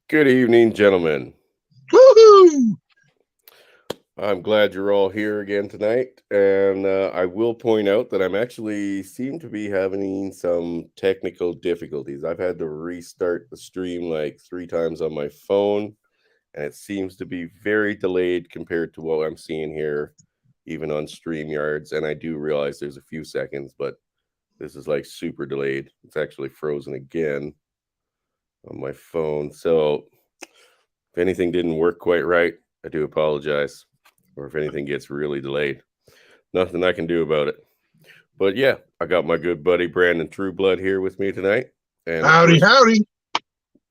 Good evening, gentlemen. Woohoo! I'm glad you're all here again tonight. And I will point out that I'm actually seem to be having some technical difficulties. I've had to restart the stream like 3 times on my phone, and it seems to be very delayed compared to what I'm seeing here, even on StreamYards. And I do realize there's a few seconds, but this is like super delayed. It's actually frozen again on my phone. So if anything didn't work quite right, I do apologize. Or if anything gets really delayed, nothing I can do about it. But yeah, I got my good buddy Brandon Trueblood here with me tonight. And of Howdy, course, howdy.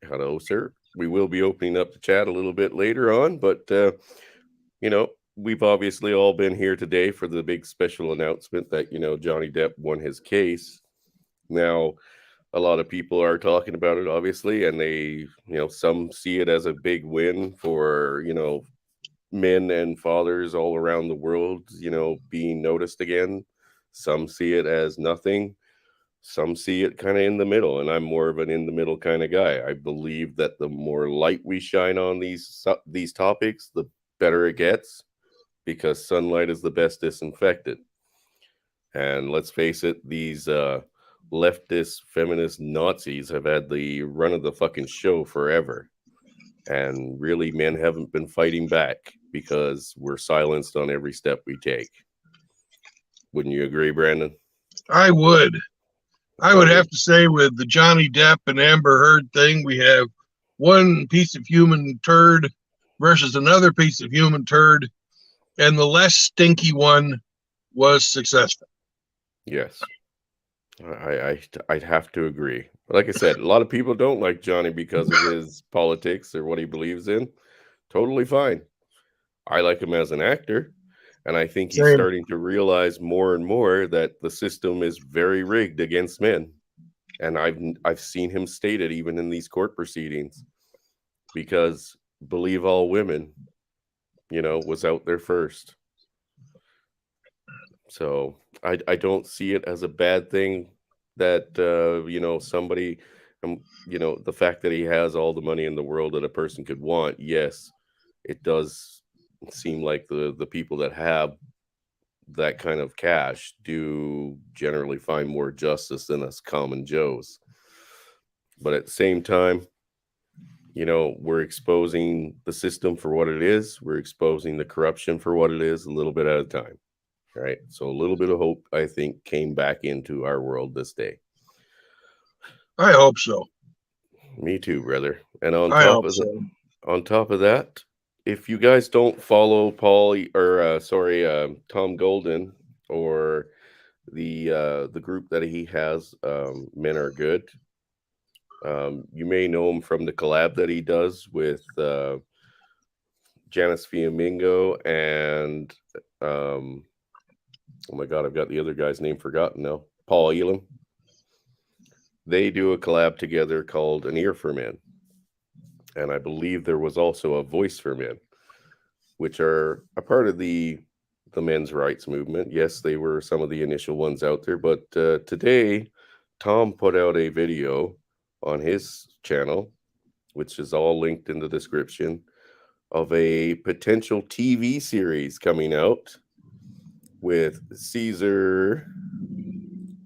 hello, sir. We will be opening up the chat a little bit later on, but you know, we've obviously all been here today for the big special announcement that, Johnny Depp won his case. Now, a lot of people are talking about it, obviously, and some see it as a big win for, men and fathers all around the world, being noticed again. Some see it as nothing. Some see it kind of in the middle, and I'm more of an in the middle kind of guy. I believe that the more light we shine on these topics, the better it gets, because sunlight is the best disinfectant. And let's face it, these leftist feminist Nazis have had the run of the fucking show forever. And really, men haven't been fighting back because we're silenced on every step we take. Wouldn't you agree, Brandon? I would. I I would would. have to say with the Johnny Depp and Amber Heard thing, we have one piece of human turd versus another piece of human turd, and the less stinky one was successful. Yes, I'd have to agree. Like I said, a lot of people don't like Johnny because of his politics or what he believes in. Totally fine. I like him as an actor, and I think he's Same. starting to realize more and more that the system is very rigged against men. And I've seen him state it even in these court proceedings, because believe all women, was out there first. So I don't see it as a bad thing that somebody, the fact that he has all the money in the world that a person could want. Yes, it does seem like the people that have that kind of cash do generally find more justice than us common Joes. But at the same time, we're exposing the system for what it is. We're exposing the corruption for what it is, a little bit at a time. Right. So a little bit of hope, I think, came back into our world this day. I hope so. Me too, brother. And I hope so. on top of that, if you guys don't follow Tom Golden, or the group that he has, Men Are Good. You may know him from the collab that he does with Janice Fiamingo and oh my god, I've got the other guy's name forgotten now. Paul Elam. They do a collab together called An Ear for Men. And I believe there was also a Voice for Men, which are a part of the men's rights movement. Yes, they were some of the initial ones out there, but today Tom put out a video on his channel, which is all linked in the description, of a potential TV series coming out with Caesar.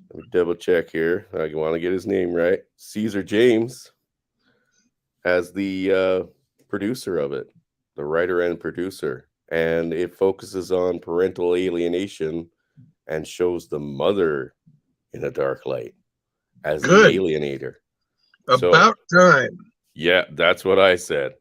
Let me double check here. I want to get his name right. Caesar James as the producer of it, the writer and producer. And it focuses on parental alienation and shows the mother in a dark light as the Good. alienator. So, About time. yeah, that's what I said.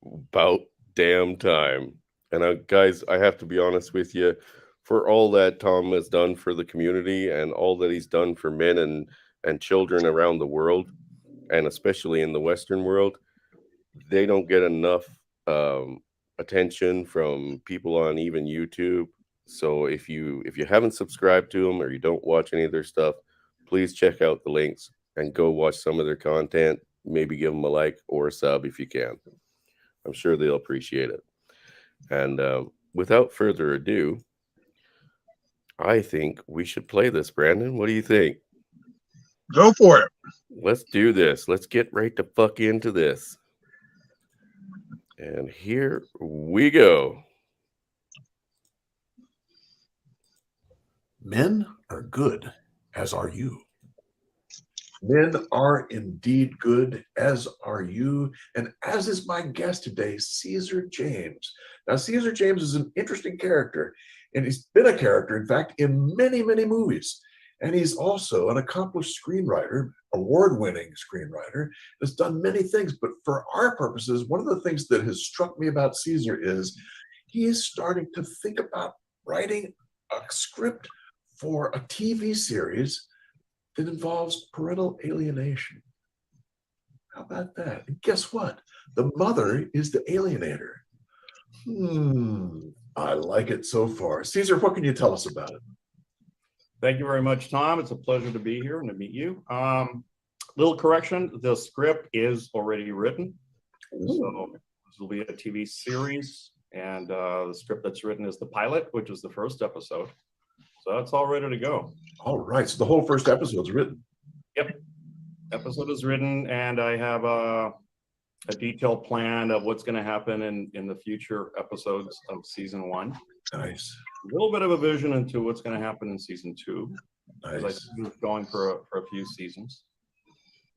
About damn time. And guys, I have to be honest with you, for all that Tom has done for the community and all that he's done for men and children around the world, and especially in the Western world, they don't get enough attention from people on even YouTube. So if you haven't subscribed to them or you don't watch any of their stuff, please check out the links and go watch some of their content. Maybe give them a like or a sub if you can. I'm sure they'll appreciate it. And without further ado, I think we should play this, Brandon. What do you think? Go for it. Let's do this. Let's get right the fuck into this. And here we go. Men are good, as are you. Men are indeed good, as are you, and as is my guest today, Caesar James. Now, Caesar James is an interesting character, and he's been a character, in fact, in many, many movies. And he's also an accomplished screenwriter, award-winning screenwriter, has done many things. But for our purposes, one of the things that has struck me about Caesar is he is starting to think about writing a script for a TV series that involves parental alienation. How about that? And guess what? The mother is the alienator. I like it so far. Caesar, what can you tell us about it? Thank you very much, Tom. It's a pleasure to be here and to meet you. Little correction, the script is already written. So this will be a TV series, and the script that's written is the pilot, which is the first episode. So it's all ready to go. All right, so the whole first episode's written. Yep. Episode is written, and I have a detailed plan of what's going to happen in the future episodes of season 1. Nice. A little bit of a vision into what's going to happen in season 2. Nice. I think it's going for a few seasons.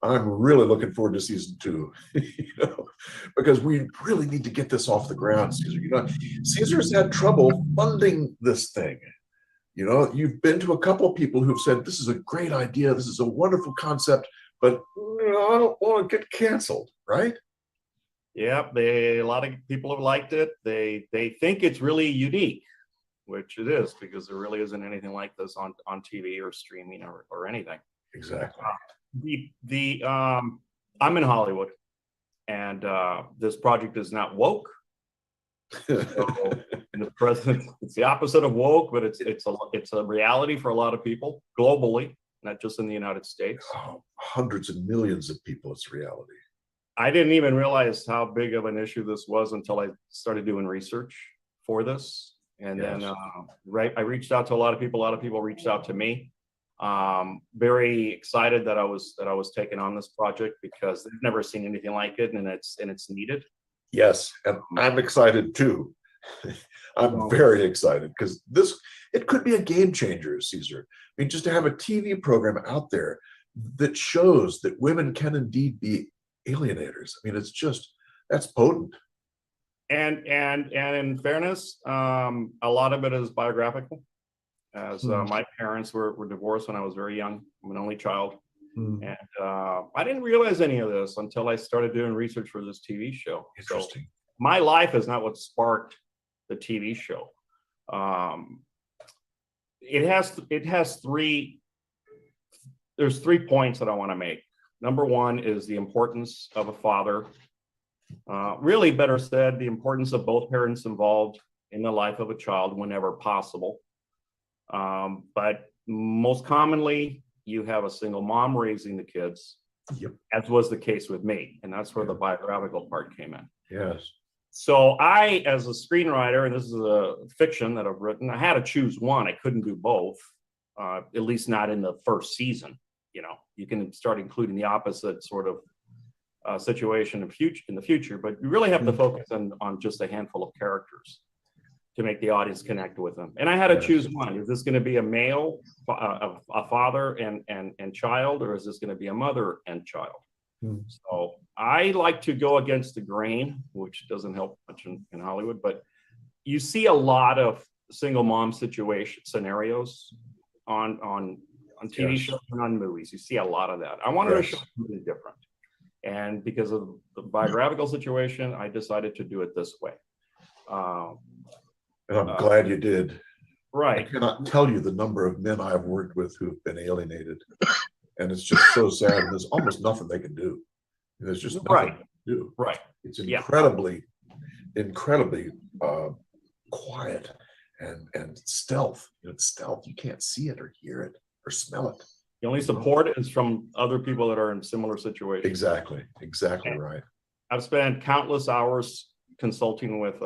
I'm really looking forward to season 2, because we really need to get this off the ground, Caesar. Caesar's had trouble funding this thing. You've been to a couple of people who've said, this is a great idea, this is a wonderful concept, but I don't want to get canceled, right? Yeah, a lot of people have liked it. They think it's really unique, which it is, because there really isn't anything like this on TV or streaming or anything. Exactly. I'm in Hollywood, and this project is not woke. So in the present, it's the opposite of woke, but it's a reality for a lot of people globally, not just in the United States. Hundreds of millions of people, it's reality. I didn't even realize how big of an issue this was until I started doing research for this. And Yes. then I reached out to a lot of people reached out to me. Very excited that I was taking on this project, because they've never seen anything like it, and it's needed. Yes, and I'm excited too. I'm very excited, because it could be a game changer, Caesar. I mean, just to have a TV program out there that shows that women can indeed be alienators. I mean, that's potent. And in fairness, a lot of it is biographical, as my parents were divorced when I was very young. I'm an only child. And I didn't realize any of this until I started doing research for this TV show. Interesting. So my life is not what sparked the TV show. There's 3 points that I want to make. Number 1 is the importance of a father. Really, better said, the importance of both parents involved in the life of a child whenever possible. But most commonly, you have a single mom raising the kids, Yep. as was the case with me. And that's where the biographical part came in. Yes. So I, as a screenwriter, and this is a fiction that I've written, I had to choose one. I couldn't do both, at least not in the first season. You can start including the opposite sort of situation in the future, but you really have to focus on just a handful of characters to make the audience connect with them. And I had to choose one. Is this going to be a male, a father and child, or is this going to be a mother and child? So I like to go against the grain, which doesn't help much in Hollywood, but you see a lot of single mom scenarios on TV shows and on movies. You see a lot of that. I wanted to show something different. And because of the biographical situation, I decided to do it this way. And I'm glad you did. Right. I cannot tell you the number of men I've worked with who've been alienated. And it's just so sad. There's almost nothing they can do. There's just nothing to do. Right. It's incredibly quiet and stealth. It's stealth. You can't see it or hear it or smell it. The only support is from other people that are in similar situations. Exactly right. I've spent countless hours consulting with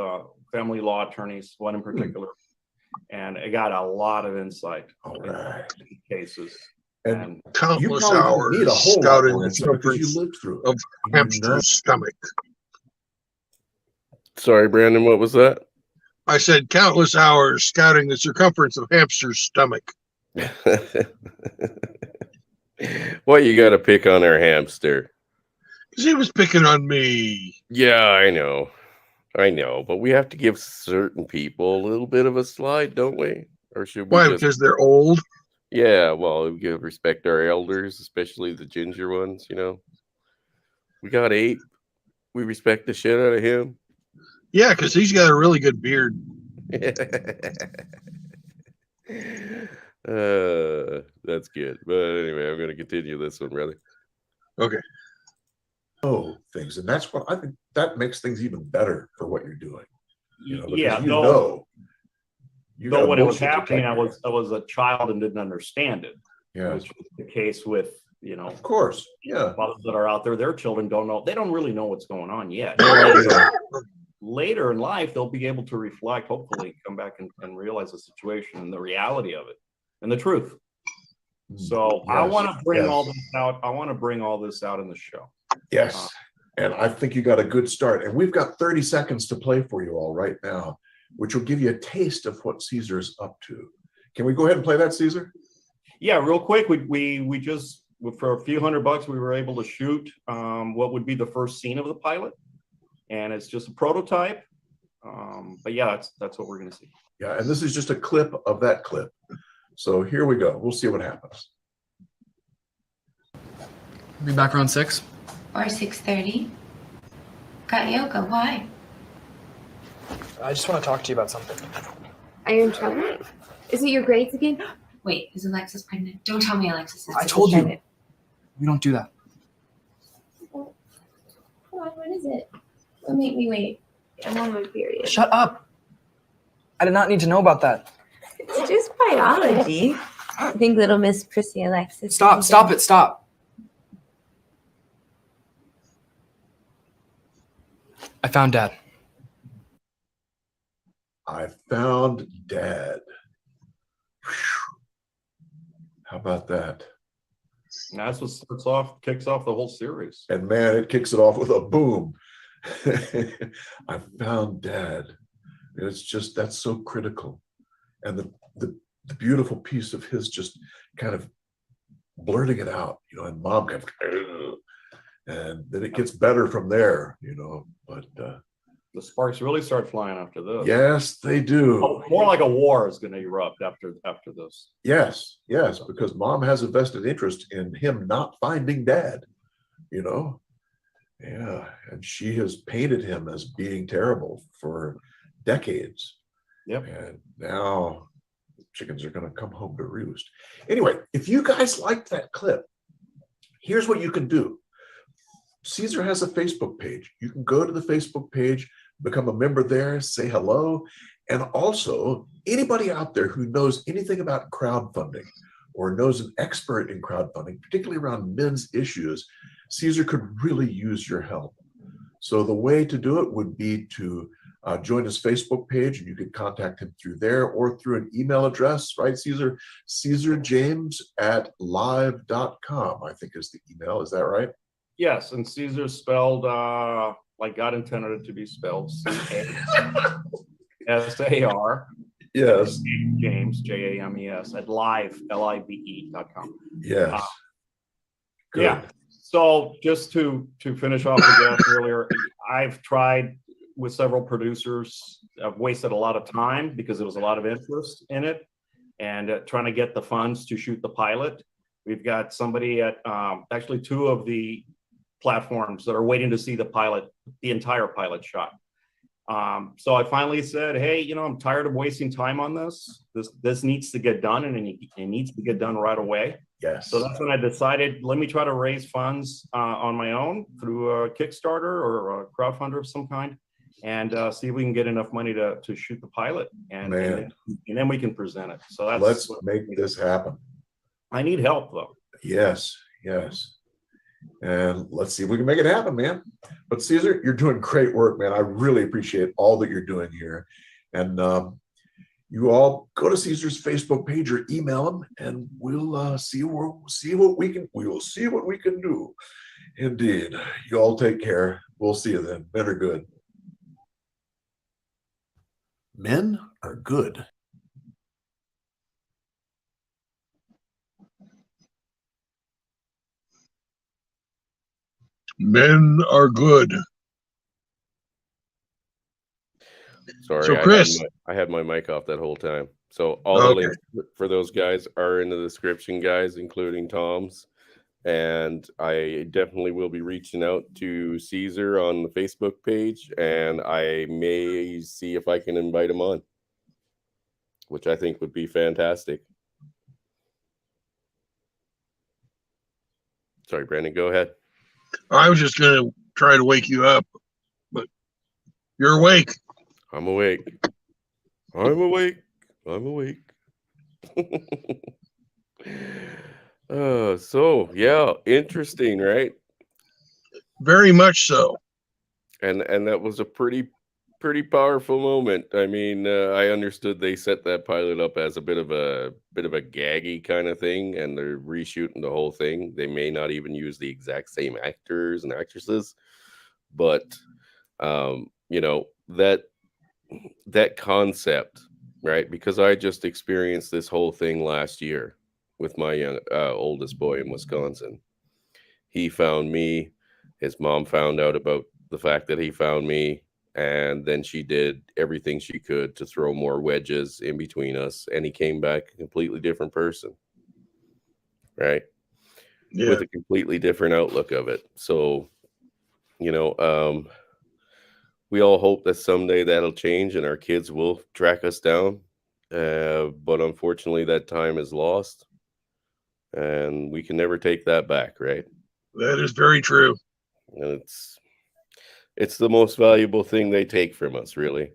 family law attorneys, one in particular, and I got a lot of insight in cases. And Countless you hours need a whole scouting lot the because you circumference lived through it. of hamster's stomach. Sorry, Brandon, what was that? I said countless hours scouting the circumference of hamster's stomach. What you got to pick on our hamster? Because he was picking on me. Yeah, I know, but we have to give certain people a little bit of a slide, don't we? Or should we Why? just? Because they're old? Yeah, well, we give respect our elders, especially the ginger ones. You know, we got Ape. We respect the shit out of him. Yeah, because he's got a really good beard. That's good. But anyway, I'm going to continue this one, brother. Okay. Know things, and that's what I think that makes things even better for what you're doing. You know, because Yeah, you though, know. You though got a when it was bullshit happening, I detector. was a child and didn't understand it, Yeah, which was the case with, of course. Yeah. fathers that are out there. Their children don't know. They don't really know what's going on yet. Yeah. Later in life, they'll be able to reflect, hopefully come back and realize the situation and the reality of it and the truth. So I Yes, want to bring yes. all this out. I want to bring all this out in the show. Yes. And I think you got a good start. And we've got 30 seconds to play for you all right now, which will give you a taste of what Caesar's up to. Can we go ahead and play that, Caesar? Yeah, real quick, we just for a few $100 we were able to shoot what would be the first scene of the pilot, and it's just a prototype. But yeah, that's what we're gonna see. Yeah, and this is just a clip of that clip. So here we go. We'll see what happens. Be back around 6. Or 6:30. Got yoga, why? I just want to talk to you about something. Are you in trouble? Is it your grades again? Wait, is Alexis pregnant? Don't tell me Alexis is I told you. pregnant. We don't do that. Come on, what is it? Don't make me wait. I'm on my period. Shut up. I did not need to know about that. It's just biology. I think little Miss Prissy Alexis. Stop it, stop. I found Dad. I found Dad. Whew. How about that? And that's what kicks off the whole series. And man, it kicks it off with a boom. I found Dad. And it's just, that's so critical. And the beautiful piece of his just kind of blurting it out, you know, and mom kind of, "Ugh." And then it gets better from there, you know, but The sparks really start flying after this. yes, they do. Oh, more like a war is going to erupt after this. Yes, because mom has a vested interest in him not finding Dad, you know. Yeah, and she has painted him as being terrible for decades. Yep. And now chickens are going to come home to roost. Anyway, if you guys liked that clip, here's what you can do. Caesar has a Facebook page. You can go to the Facebook page, become a member there, say hello. And also, anybody out there who knows anything about crowdfunding or knows an expert in crowdfunding, particularly around men's issues, Caesar could really use your help. So the way to do it would be to join his Facebook page, and you could contact him through there or through an email address, right, Caesar? CaesarJames@live.com, I think is the email. Is that right? Yes, and Caesar spelled like God intended it to be spelled. CASAR. Yes. James, JAMES at live.com. Yes. Good. Yeah. So just to finish off the draft earlier, I've tried with several producers. I've wasted a lot of time because there was a lot of interest in it, and trying to get the funds to shoot the pilot. We've got somebody at actually two of the platforms that are waiting to see the pilot, the entire pilot shot. So I finally said, hey, you know, I'm tired of wasting time on this. This needs to get done, and it needs to get done right away. Yes. So that's when I decided, let me try to raise funds on my own through a Kickstarter or a crowdfunder of some kind, and see if we can get enough money to shoot the pilot, and then we can present it. So that's Let's make this happen. I need help though. Yes. And let's see if we can make it happen, man. But Caesar, you're doing great work, man. I really appreciate all that you're doing here. And you all go to Caesar's Facebook page or email him, and we'll see what we can do. Indeed. You all take care. We'll see you then. Better good. Men are good. Men are good. Sorry, So, Chris. I had my mic off that whole time. So all the Okay. links for those guys are in the description, guys, including Tom's. And I definitely will be reaching out to Caesar on the Facebook page, and I may see if I can invite him on, which I think would be fantastic. Sorry, Brandon, go ahead. I was just going to try to wake you up, but you're awake. I'm awake. I'm awake. I'm awake. So yeah, interesting, right? Very much so. And that was a pretty powerful moment. I mean, I understood they set that pilot up as a bit of a gaggy kind of thing, and they're reshooting the whole thing. They may not even use the exact same actors and actresses, but you know, that concept, right? Because I just experienced this whole thing last year with my young oldest boy in Wisconsin. He found me. His mom found out about the fact that he found me, and then she did everything she could to throw more wedges in between us, and he came back a completely different person, right? Yeah. With a completely different outlook of it. So, you know, we all hope that someday that'll change and our kids will track us down. But unfortunately, that time is lost, and we can never take that back, right? That is very true. And it's the most valuable thing they take from us, really.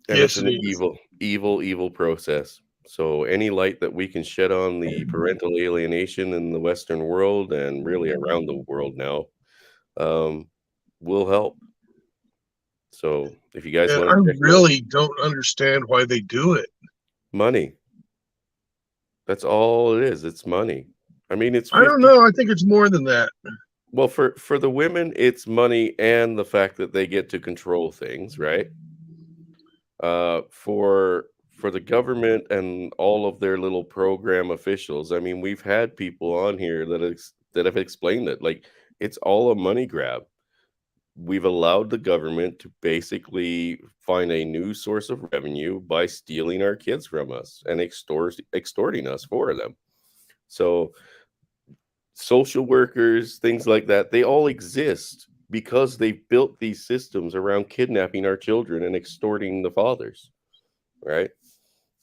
And Yes, it's an it is. evil process. So any light that we can shed on the parental alienation in the Western world and really around the world now will help. So if you guys And want I to check really don't understand why they do it. money, that's all it is. It's money. I mean, it's I don't 50. know. I think it's more than that. Well, for the women, it's money and the fact that they get to control things, right? For the government and all of their little program officials, I mean, we've had people on here that have explained it. Like, it's all a money grab. We've allowed the government to basically find a new source of revenue by stealing our kids from us and extorting us for them. So social workers, things like that, they all exist because they built these systems around kidnapping our children and extorting the fathers, right?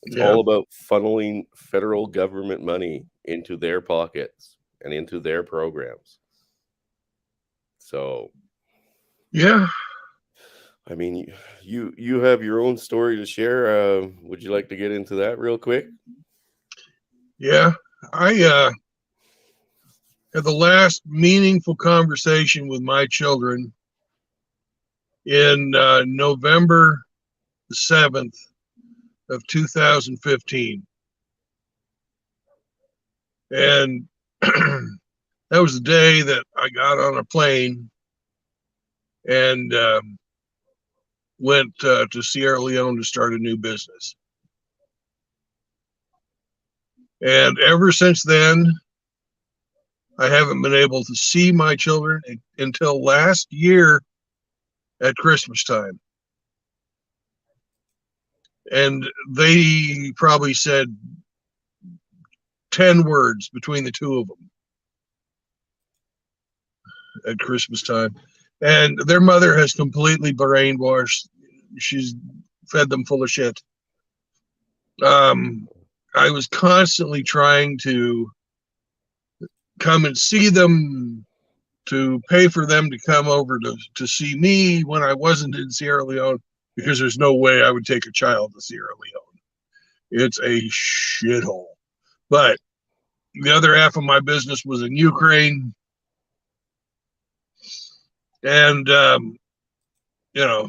It's Yeah. all about funneling federal government money into their pockets and into their programs. So, Yeah. I mean, you have your own story to share. Would you like to get into that real quick? Yeah. I had the last meaningful conversation with my children in November the 7th of 2015. And that was the day that I got on a plane and went to Sierra Leone to start a new business. And ever since then, I haven't been able to see my children until last year at Christmas time. And they probably said 10 words between the two of them at Christmas time. And their mother has completely brainwashed. She's fed them full of shit. I was constantly trying to come and see them, to pay for them to come over to see me when I wasn't in Sierra Leone, because there's no way I would take a child to Sierra Leone. It's a shithole. But the other half of my business was in Ukraine. And, you know,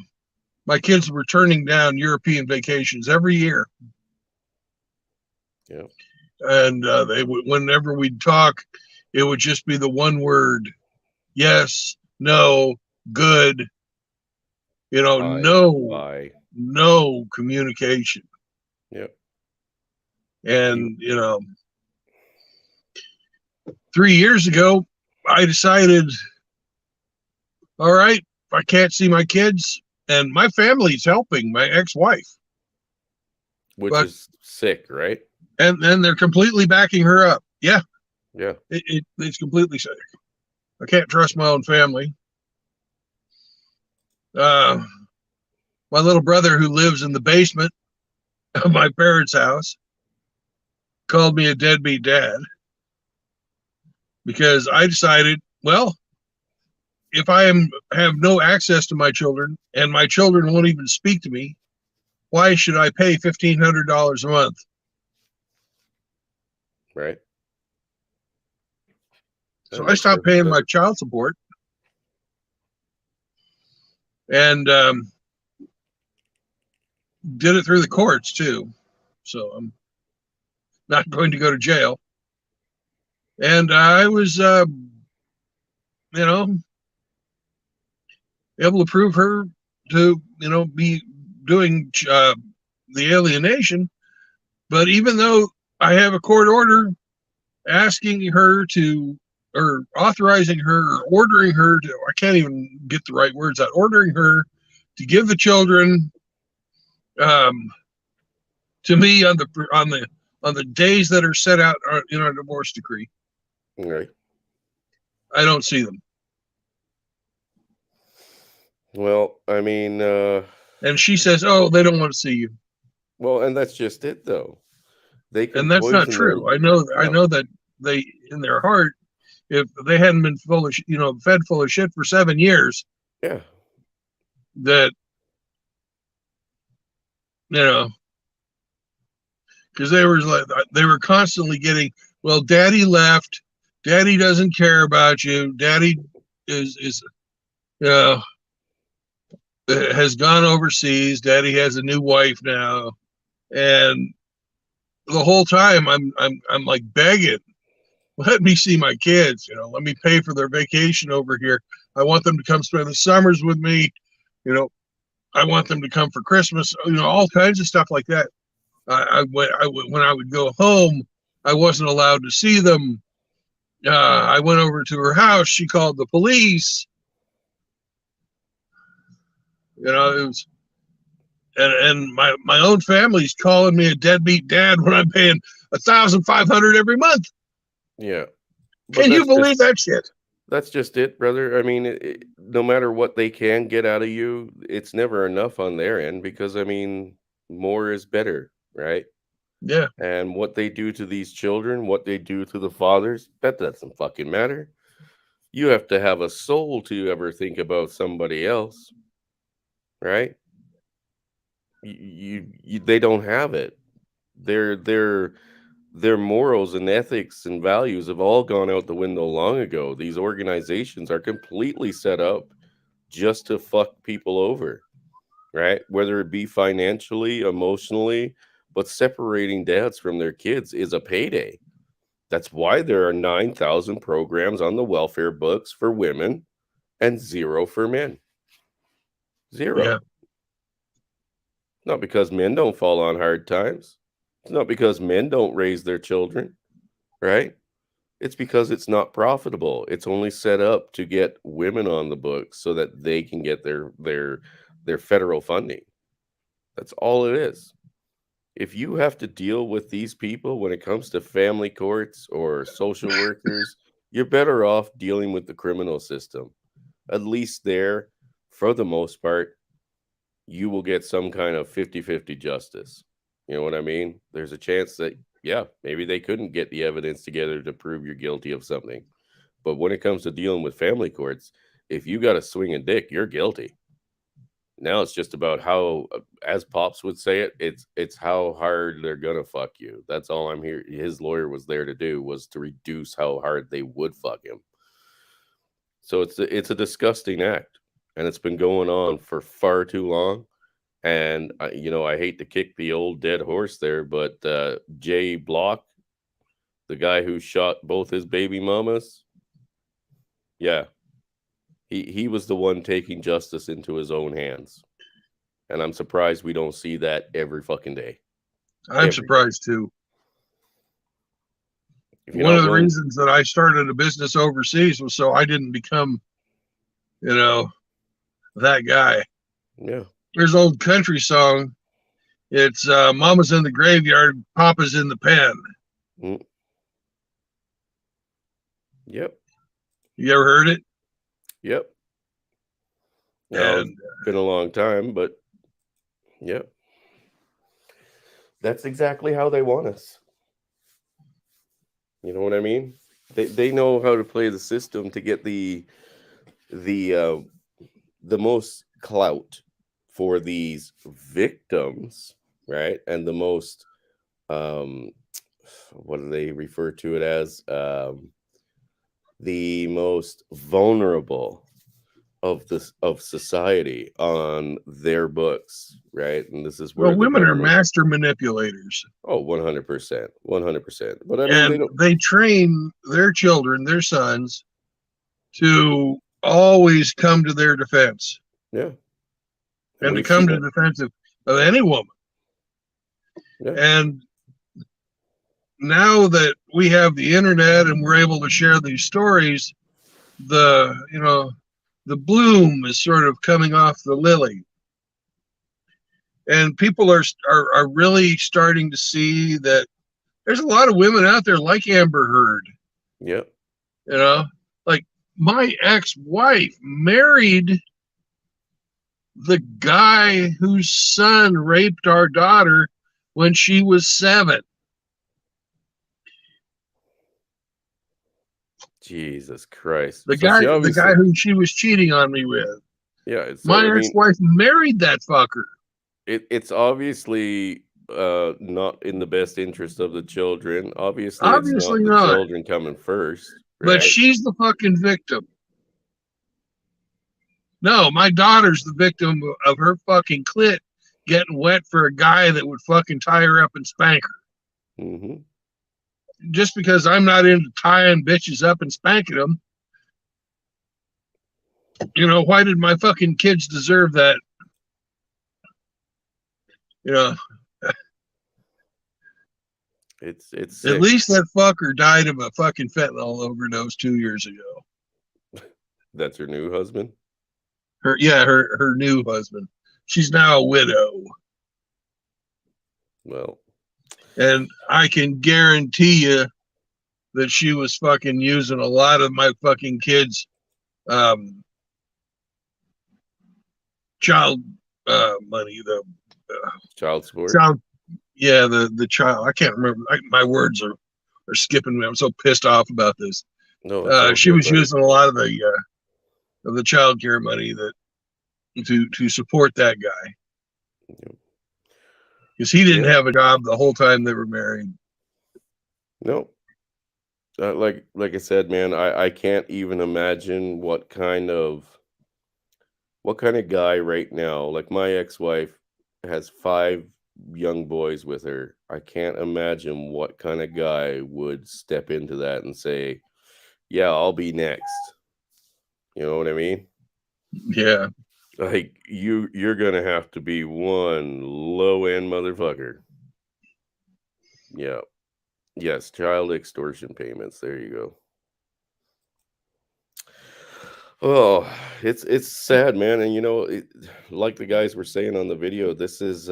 my kids were turning down European vacations every year. Yeah. And whenever we'd talk, it would just be the one word: yes, no, good. You know, Bye. no, Bye. no communication. Yep. And, 3 years ago, I decided, all right, if I can't see my kids, and my family's helping my ex-wife, Which but- is sick, right? and then they're completely backing her up. Yeah, Yeah. it's completely sick. I can't trust my own family. My little brother, who lives in the basement of my parents' house, called me a deadbeat dad because I decided, well, if I have no access to my children and my children won't even speak to me, why should I pay $1,500 a month? Right. So That I makes stopped perfect paying sense. my child support, and did it through the courts too. So I'm not going to go to jail. And I was, able to prove her to, be doing the alienation. But even though I have a court order asking her to, or authorizing her, or ordering her to, I can't even get the right words out, ordering her to give the children to me on the days that are set out in our divorce decree, Right. I don't see them. Well, I mean, And she says, "Oh, they don't want to see you," well, and that's just it, though. They can and that's not poison true. them. I know No. that they, in their heart, if they hadn't been fed full of shit for 7 years, Yeah. that because they were constantly getting, well, Daddy left, Daddy doesn't care about you, Daddy is has gone overseas, Daddy has a new wife now, and the whole time I'm like begging, let me see my kids, let me pay for their vacation over here. I want them to come spend the summers with me, I want them to come for Christmas, all kinds of stuff like that. When I would go home, I wasn't allowed to see them. I went over to her house. She called the police. It was, and my own family's calling me a deadbeat dad when I'm paying $1,500 every month. Yeah. But Can you that's just- believe that shit? That's just it, brother. I mean, no matter what they can get out of you, it's never enough on their end because, I mean, more is better, right? Yeah, And what they do to these children, what they do to the fathers, that doesn't fucking matter. You have to have a soul to ever think about somebody else, right? They don't have it. Their morals and ethics and values have all gone out the window long ago. These organizations are completely set up just to fuck people over, right? Whether it be financially, emotionally, but separating dads from their kids is a payday. That's why there are 9,000 programs on the welfare books for women and 0 for men. 0. Yeah. Not because men don't fall on hard times. It's not because men don't raise their children, right? It's because it's not profitable. It's only set up to get women on the books so that they can get their federal funding. That's all it is. If you have to deal with these people when it comes to family courts or social workers, you're better off dealing with the criminal system. At least there, for the most part, you will get some kind of 50-50 justice. You know what I mean? There's a chance that, yeah, maybe they couldn't get the evidence together to prove you're guilty of something. But when it comes to dealing with family courts, if you got a swinging dick, you're guilty. Now it's just about how, as Pops would say it, it's how hard they're gonna fuck you. That's all I'm here. His lawyer was there to do, was to reduce how hard they would fuck him. So it's a disgusting act, and it's been going on for far too long. And I hate to kick the old dead horse there, but Jay Block, the guy who shot both his baby mamas, yeah, he was the one taking justice into his own hands. And I'm surprised we don't see that every fucking day. I'm Every- surprised too. If you're One not of the willing- reasons that I started a business overseas was so I didn't become, that guy. Yeah. There's an old country song. It's Mama's in the graveyard, Papa's in the pen. Yep. You ever heard it? Yep. Now, And it's been a long time, but yep. That's exactly how they want us. You know what I mean? They know how to play the system to get the most clout for these victims, right? And the most what do they refer to it as? The most vulnerable of society on their books, right? And this is where well, the women are government- master manipulators. Oh, 100%. 100%. But I mean, And they train their children, their sons, to always come to their defense yeah. and to we've come seen to it. the defense of any woman. Yeah. And now that we have the internet and we're able to share these stories, the bloom is sort of coming off the lily. And people are really starting to see that there's a lot of women out there like Amber Heard. Yep. Like my ex-wife married the guy whose son raped our daughter when she was 7. Jesus Christ. The So guy see, the obviously- guy who she was cheating on me with. Yeah. It's, My I mean, ex-wife married that fucker. it's obviously not in the best interest of the children. Obviously, Obviously it's not. not the children coming first. But right? she's the fucking victim. No, my daughter's the victim of her fucking clit getting wet for a guy that would fucking tie her up and spank her. Mhm. Just because I'm not into tying bitches up and spanking them, why did my fucking kids deserve that? It's At sick. least that fucker died of a fucking fentanyl overdose 2 years ago. That's her new husband. Her new husband. She's now a widow. Well, And I can guarantee you that she was fucking using a lot of my fucking kids' child money. The child support. child, yeah, the child. I can't remember. My words are skipping me. I'm so pissed off about this. No, it's all She good, was buddy. using a lot of the child care money that to support that guy Yep. because he didn't Yeah. have a job the whole time they were married. No. Like I said, man, I can't even imagine what kind of guy right now. Like my ex-wife has 5 young boys with her. I can't imagine what kind of guy would step into that and say, "Yeah, I'll be next." You know what I mean? Yeah. Like you're gonna have to be one low-end motherfucker. Yeah. Yes, child extortion payments. There you go. Oh, it's sad, man. And like the guys were saying on the video, this is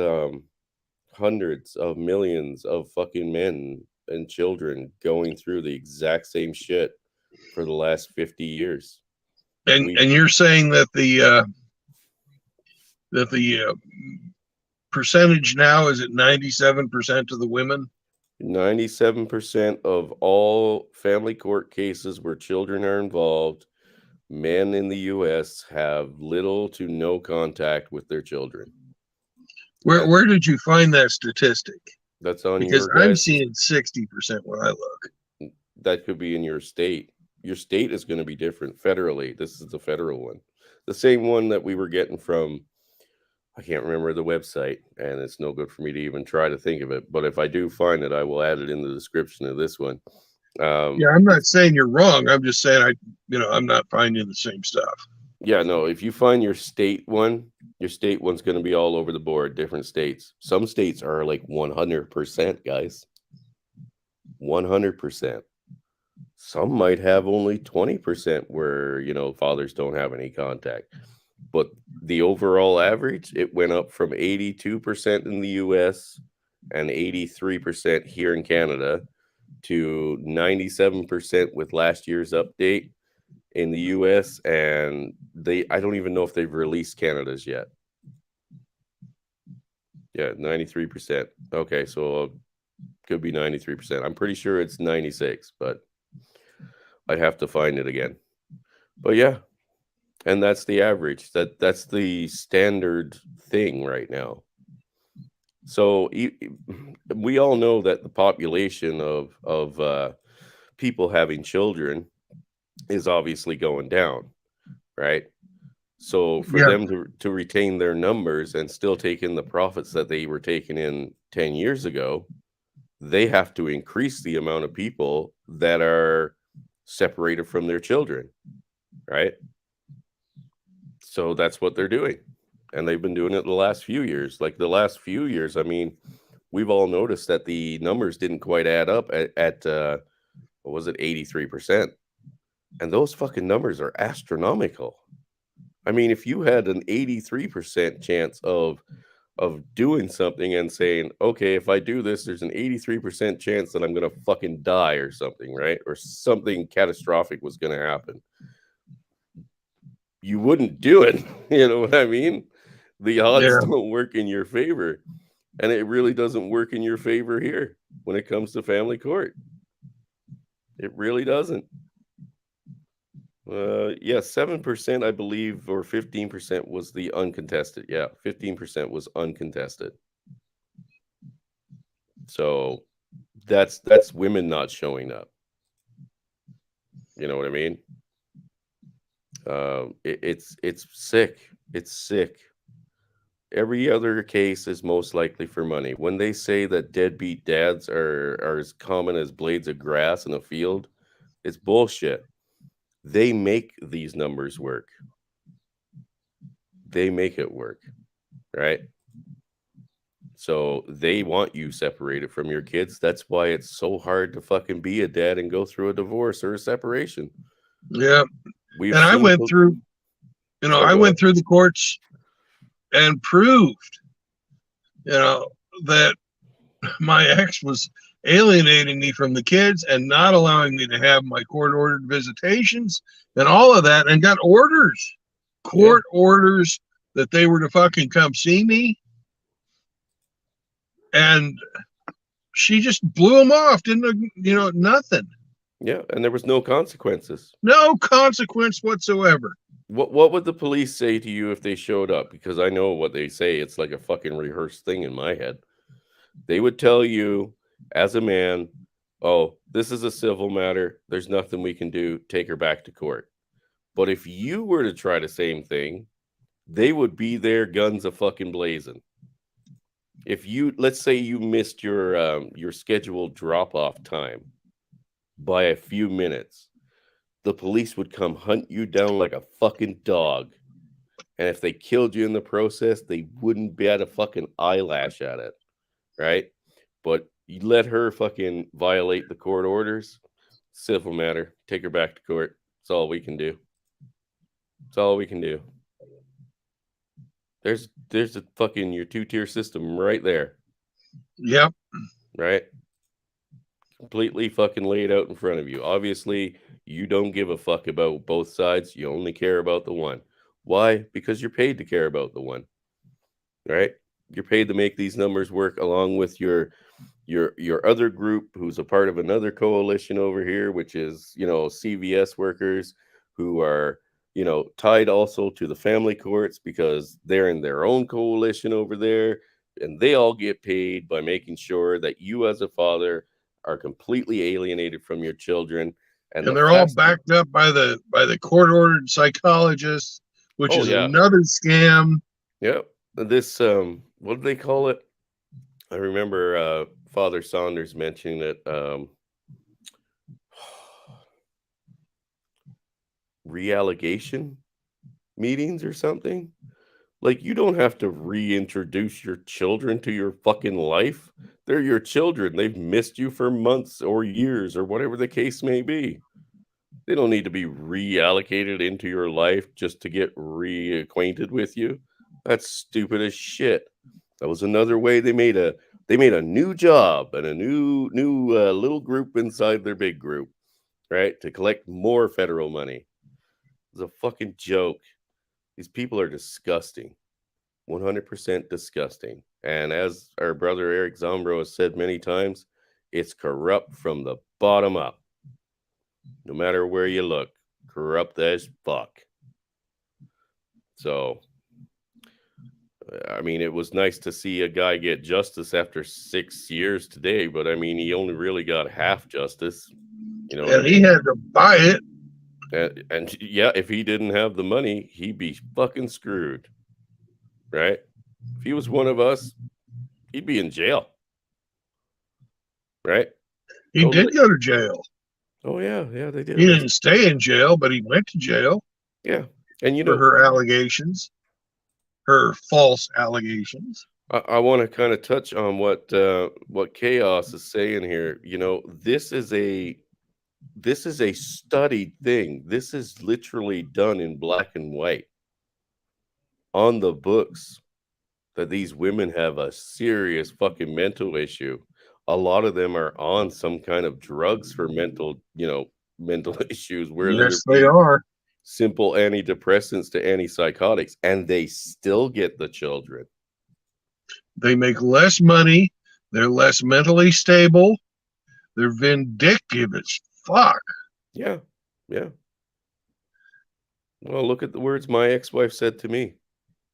hundreds of millions of fucking men and children going through the exact same shit for the last 50 years. And We- you're saying that the percentage now is at 97% of the women? 97% of all family court cases where children are involved, men in the US have little to no contact with their children. Where did you find that statistic? That's on Because your I'm guys. seeing 60% when I look. That could be in your state. Your state is going to be different federally. This is the federal one. The same one that we were getting from, I can't remember the website, and it's no good for me to even try to think of it. But if I do find it, I will add it in the description of this one. Yeah, I'm not saying you're wrong. I'm just saying I'm not finding the same stuff. Yeah, no, if you find your state one's going to be all over the board, different states. Some states are like 100%, guys. 100%. Some might have only 20% where, fathers don't have any contact. But the overall average, it went up from 82% in the US and 83% here in Canada to 97% with last year's update in the US, and I don't even know if they've released Canada's yet. Yeah, 93%. Okay, so could be 93%. I'm pretty sure it's 96, but I'd have to find it again. But yeah, and that's the average. That's the standard thing right now. So we all know that the population of people having children is obviously going down, right? So for Yeah. them to retain their numbers and still take in the profits that they were taking in 10 years ago, they have to increase the amount of people that are separated from their children, right? So that's what they're doing. And they've been doing it the last few years. Like the last few years, I mean, we've all noticed that the numbers didn't quite add up at what was it, 83%. And those fucking numbers are astronomical. I mean, if you had an 83% chance of doing something and saying, okay, if I do this, there's an 83% chance that I'm going to fucking die or something, right? Or something catastrophic was going to happen. You wouldn't do it. You know what I mean? The odds Yeah. don't work in your favor. And it really doesn't work in your favor here when it comes to family court. It really doesn't. 7%, I believe, or 15% was the uncontested. Yeah, 15% was uncontested. So that's women not showing up. You know what I mean? It's sick. It's sick. Every other case is most likely for money. When they say that deadbeat dads are as common as blades of grass in a field, it's bullshit. They make these numbers work. They make it work, right? So they want you separated from your kids. That's why it's so hard to fucking be a dad and go through a divorce or a separation. Yeah. We've And I seen went those- through, Sorry, I go went ahead. through the courts and proved, that my ex was alienating me from the kids and not allowing me to have my court ordered visitations and all of that, and got court orders that they were to fucking come see me. And she just blew them off, didn't, nothing. Yeah, and there was no consequences. No consequence whatsoever. What would the police say to you if they showed up? Because I know what they say. It's like a fucking rehearsed thing in my head. They would tell you as a man, oh, this is a civil matter. There's nothing we can do. Take her back to court. But if you were to try the same thing, they would be there, guns a fucking blazing. If let's say you missed your scheduled drop-off time by a few minutes, the police would come hunt you down like a fucking dog. And if they killed you in the process, they wouldn't bat a fucking eyelash at it, right? But you let her fucking violate the court orders, civil matter, take her back to court. That's all we can do. That's all we can do. There's a fucking your two-tier system right there, Yep. right? Completely fucking laid out in front of you. Obviously, you don't give a fuck about both sides. You only care about the one. Why? Because you're paid to care about the one, right? You're paid to make these numbers work along with your other group who's a part of another coalition over here, which is, CVS workers who are, tied also to the family courts because they're in their own coalition over there, and they all get paid by making sure that you as a father are completely alienated from your children. And they're all backed up by the court ordered psychologists, which is another scam. Yep. This what do they call it? I remember Father Saunders mentioning it. Reallegation. meetings or something. Like, you don't have to reintroduce your children to your fucking life. They're your children. They've missed you for months or years or whatever the case may be. They don't need to be reallocated into your life just to get reacquainted with you. That's stupid as shit. That was another way they made a new job and a new little group inside their big group, right? To collect more federal money. It's a fucking joke. These people are disgusting. 100% disgusting. And as our brother Eric Zombro has said many times, it's corrupt from the bottom up. No matter where you look, corrupt as fuck. So, I mean, it was nice to see a guy get justice after 6 years today, but I mean, he only really got half justice. You know, And he had to buy it. and yeah, if he didn't have the money, he'd be fucking screwed. Right? If he was one of us, he'd be in jail. Right? He Totally. did go to jail. Oh yeah, they did. He didn't stay in jail, but he went to jail Yeah, and you for know, her allegations, her false allegations. I want to kind of touch on what Chaos is saying here. You know, this is a studied thing. This is literally done in black and white on the books that these women have a serious fucking mental issue. A lot of them are on some kind of drugs for mental issues, where Yes, they are. simple antidepressants to antipsychotics, and they still get the children. They make less money. They're less mentally stable. They're vindictive as fuck. Yeah. Well, look at the words my ex-wife said to me.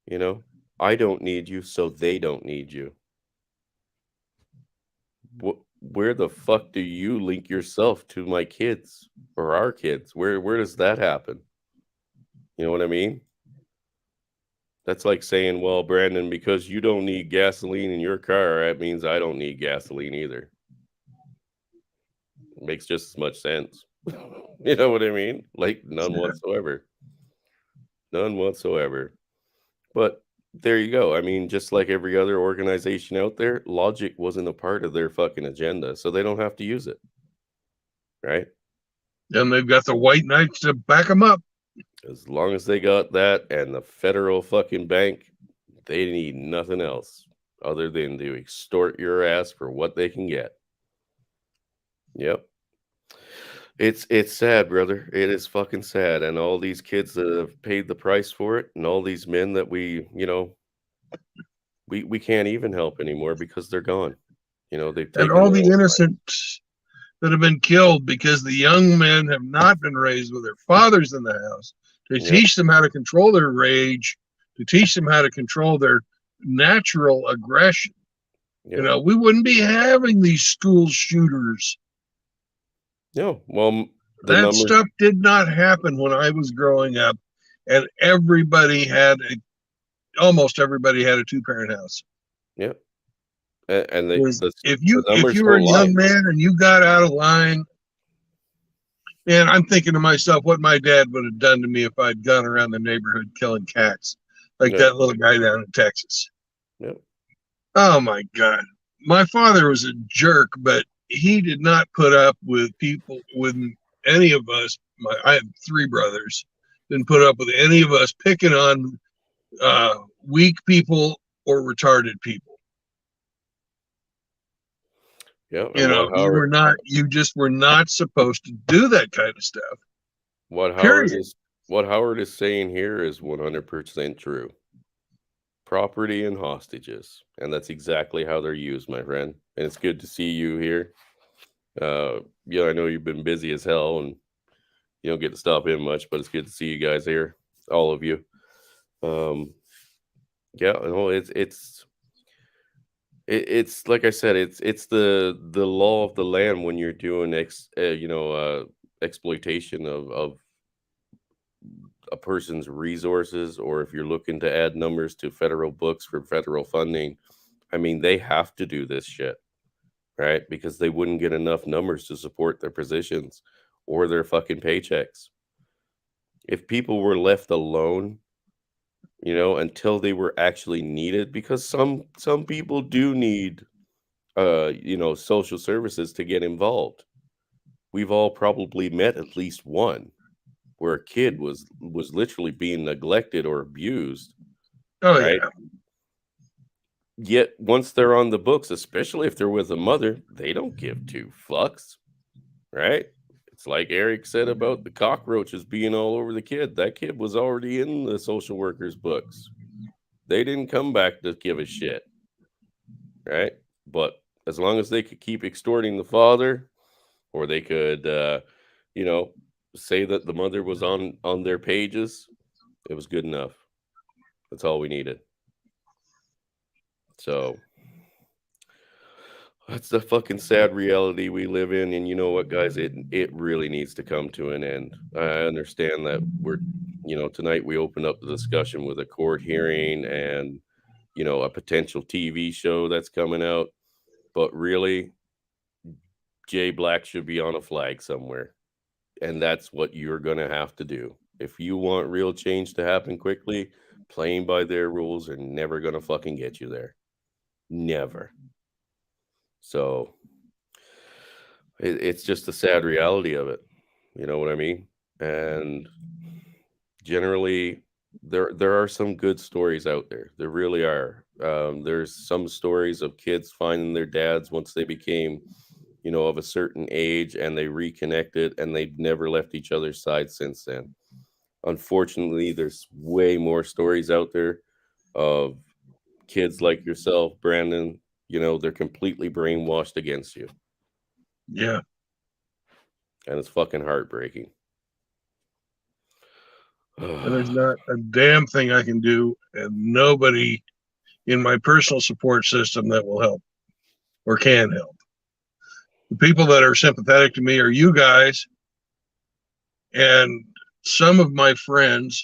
You know, I don't need you, so they don't need you. Where the fuck do you link yourself to my kids or our kids? Where does that happen? You know what I mean? That's like saying, well, Brandon, because you don't need gasoline in your car, that means I don't need gasoline either. It makes just as much sense. You know what I mean? Like, none whatsoever. None whatsoever. But there you go. I mean, just like every other organization out there, logic wasn't a part of their fucking agenda, so they don't have to use it. Right? And they've got the white knights to back them up. As long as they got that and the federal fucking bank, they need nothing else other than to extort your ass for what they can get. Yep. It's sad, brother. It is fucking sad. And all these kids that have paid the price for it, and all these men that we can't even help anymore because they're gone. You know, they've And taken all the their own life. innocents that have been killed because the young men have not been raised with their fathers in the house to Yeah. teach them how to control their rage, to teach them how to control their natural aggression. Yeah. You know, we wouldn't be having these school shooters. No, well, the That numbers. stuff did not happen when I was growing up, and almost everybody had a two-parent house. Yeah, and they, Because the if you numbers were a don't young lie. man and you got out of line, man, I'm thinking to myself what my dad would have done to me if I'd gone around the neighborhood killing cats like Yeah. that little guy down in Texas. Yeah. Oh my God. My father was a jerk, but he did not put up with any of us. I have three brothers. Didn't put up with any of us picking on weak people or retarded people. Yeah, You and know, you just were not supposed to do that kind of stuff. what Period. Howard is saying here is 100% true. Property and hostages, and that's exactly how they're used, my friend. And it's good to see you here. Yeah, I know you've been busy as hell, and you don't get to stop in much, but it's good to see you guys here, all of you. Yeah, no, it's like I said, it's the law of the land when you're doing exploitation of a person's resources, or if you're looking to add numbers to federal books for federal funding. I mean, they have to do this shit, right? Because they wouldn't get enough numbers to support their positions or their fucking paychecks. If people were left alone you know, until they were actually needed, because some people do need you know, social services to get involved. We've all probably met at least one where a kid was literally being neglected or abused, Oh right? yeah. Yet once they're on the books, especially if they're with a mother, they don't give two fucks, right? It's like Eric said about the cockroaches being all over the kid. That kid was already in the social workers' books. They didn't come back to give a shit, right? But as long as they could keep extorting the father, or they could, you know, say that the mother was on their pages, it was good enough. That's all we needed. So that's the fucking sad reality we live in. And you know what, guys, it really needs to come to an end. I understand that we're, you know, tonight we opened up the discussion with a court hearing and, you know, a potential TV show that's coming out. But really, Jay Black should be on a flag somewhere. And that's what you're going to have to do. If you want real change to happen quickly, playing by their rules are never going to fucking get you there. Never. So it's just the sad reality of it. You know what I mean? And generally, there are some good stories out there. There really are. There's some stories of kids finding their dads once they became, you know, of a certain age, and they reconnected, and they've never left each other's side since then. Unfortunately, there's way more stories out there of kids like yourself, Brandon. You know, they're completely brainwashed against you, Yeah. and it's fucking heartbreaking. And there's not a damn thing I can do, and nobody in my personal support system that will help or can help. The people that are sympathetic to me are you guys and some of my friends,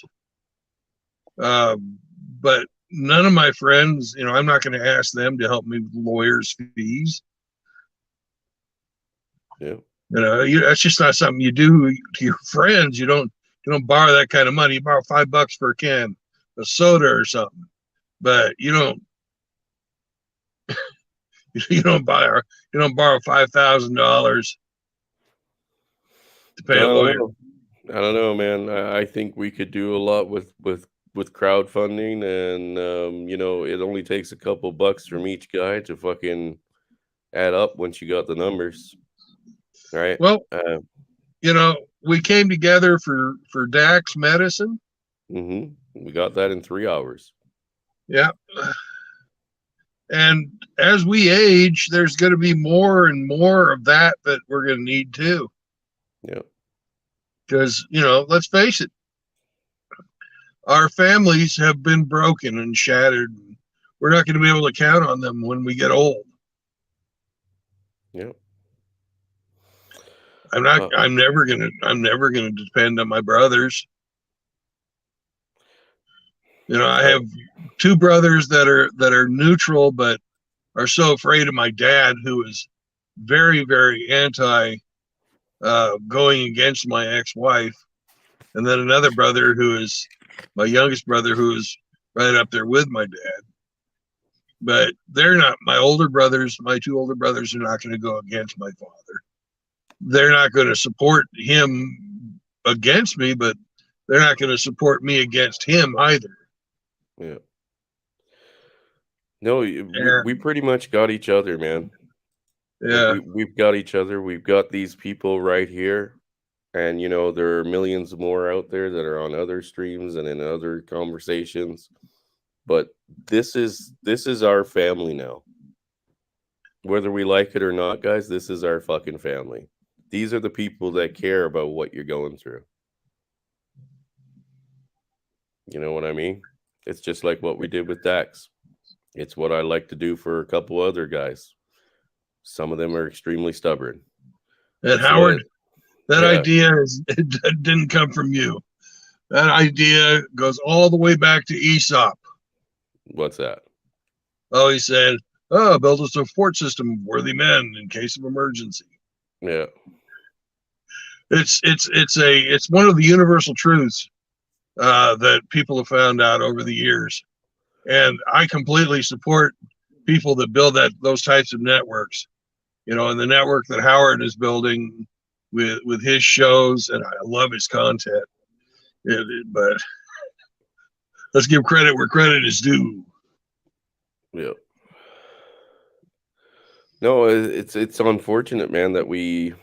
but none of my friends, you know, I'm not going to ask them to help me with lawyers' fees. Yeah. You know, that's just not something you do to your friends. You don't borrow that kind of money. You borrow $5 for a can of soda or something, but you don't borrow $5,000 to pay a lawyer. I don't know, man. I think we could do a lot with crowdfunding, and you know, it only takes a couple bucks from each guy to fucking add up once you got the numbers, right? Well, you know, we came together for Dax medicine. We got that in 3 hours. Yeah. And as we age, there's going to be more and more of that we're going to need too. Yeah. Because, you know, let's face it, our families have been broken and shattered. We're not going to be able to count on them when we get old. Yeah. I'm never going to depend on my brothers. You know, I have two brothers that are neutral, but are so afraid of my dad, who is very, very anti going against my ex-wife. And then another brother who is my youngest brother, who is right up there with my dad. But they're not my older brothers. My two older brothers are not going to go against my father. They're not going to support him against me, but they're not going to support me against him either. Yeah. No, we pretty much got each other, man. Yeah. We've got each other. We've got these people right here. And, you know, there are millions more out there that are on other streams and in other conversations. But this is our family now. Whether we like it or not, guys, this is our fucking family. These are the people that care about what you're going through. You know what I mean? It's just like what we did with Dax. It's what I like to do for a couple other guys. Some of them are extremely stubborn. And Howard, that idea it didn't come from you. That idea goes all the way back to Aesop. What's that? Oh, he said, build a support system of worthy men in case of emergency. Yeah. It's one of the universal truths. that people have found out over the years. And I completely support people that build those types of networks, and the network that Howard is building with his shows, and I love his content. But let's give credit where credit is due. Yeah. No, it's unfortunate, man, that we,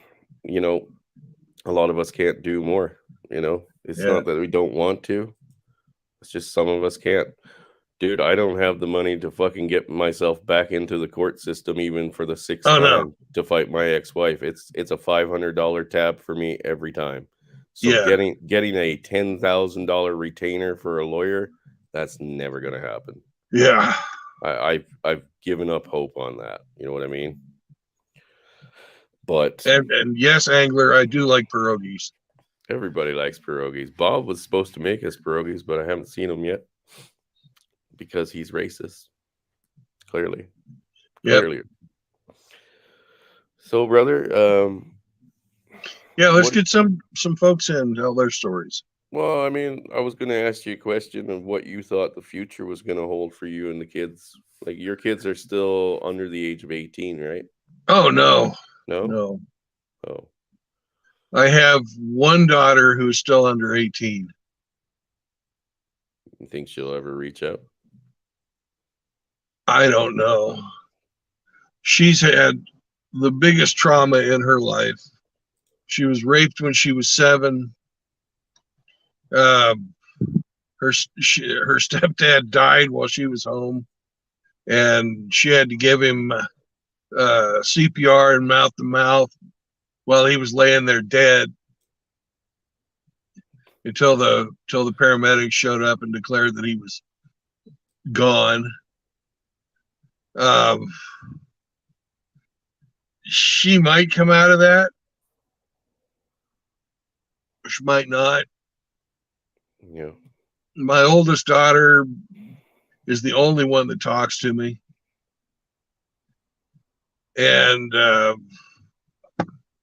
a lot of us can't do more. It's Yeah. not that we don't want to. It's just some of us can't. Dude, I don't have the money to fucking get myself back into the court system even for the sixth Oh, no. time to fight my ex-wife. It's a $500 tab for me every time. So Yeah. getting a $10,000 retainer for a lawyer, that's never gonna happen. Yeah. I've given up hope on that. You know what I mean? But And yes, Angler, I do like pierogies. everybody likes pierogies. Bob was supposed to make us pierogies, but I haven't seen him yet because he's racist. Clearly. Yep. Clearly. So, brother, Yeah, let's what- get some folks in, tell their stories. well, I mean, I was going to ask you a question of what you thought the future was going to hold for you and the kids. Like, your kids are still under the age of 18, right? Oh, no. No? No. Oh, I have one daughter who's still under 18. you think she'll ever reach out? I don't know. She's had the biggest trauma in her life. She was raped when she was 7. Her stepdad died while she was home, and she had to give him CPR and mouth to mouth while he was laying there dead until the paramedics showed up and declared that he was gone. She might come out of that. She might not. Yeah. My oldest daughter is the only one that talks to me. And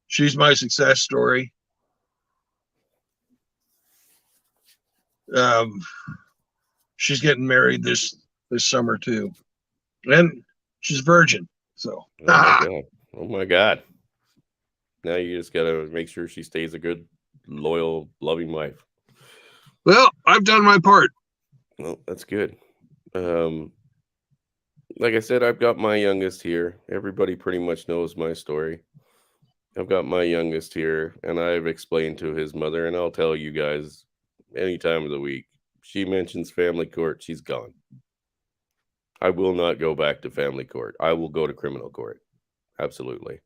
she's my success story. She's getting married this summer too. And she's virgin. So Oh my God. Oh my God. Now you just gotta make sure she stays a good, loyal, loving wife. well, I've done my part. Well, that's good. Like I said, I've got my youngest here. Everybody pretty much knows my story. I've got my youngest here, and I've explained to his mother, and I'll tell you guys any time of the week. She mentions family court, she's gone. I will not go back to family court. I will go to criminal court. Absolutely.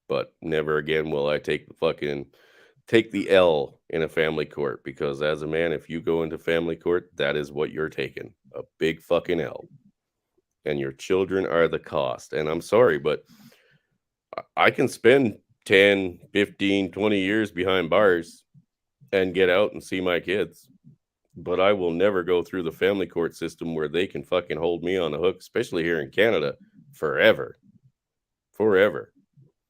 But never again will I take the L in a family court, because as a man, if you go into family court, that is what you're taking. A big fucking L. And your children are the cost. And I'm sorry, but I can spend 10, 15, 20 years behind bars and get out and see my kids. But I will never go through the family court system where they can fucking hold me on the hook, especially here in Canada, forever. Forever.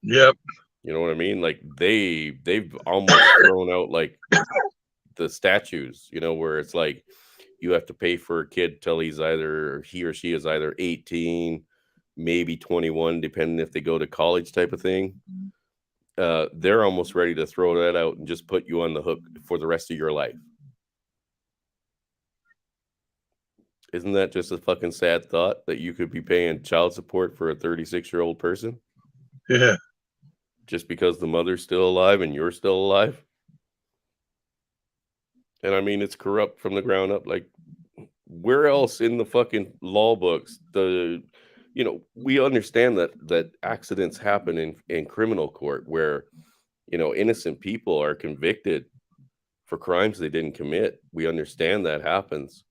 Yep. You know what I mean? Like they've almost thrown out like the statues, where it's like you have to pay for a kid till he or she is either 18, maybe 21, depending if they go to college type of thing. They're almost ready to throw that out and just put you on the hook for the rest of your life. Isn't that just a fucking sad thought that you could be paying child support for a 36-year-old person? Yeah. Just because the mother's still alive and you're still alive? And I mean, it's corrupt from the ground up. Like, where else in the fucking law books, we understand that accidents happen in criminal court where, innocent people are convicted for crimes they didn't commit. We understand that happens.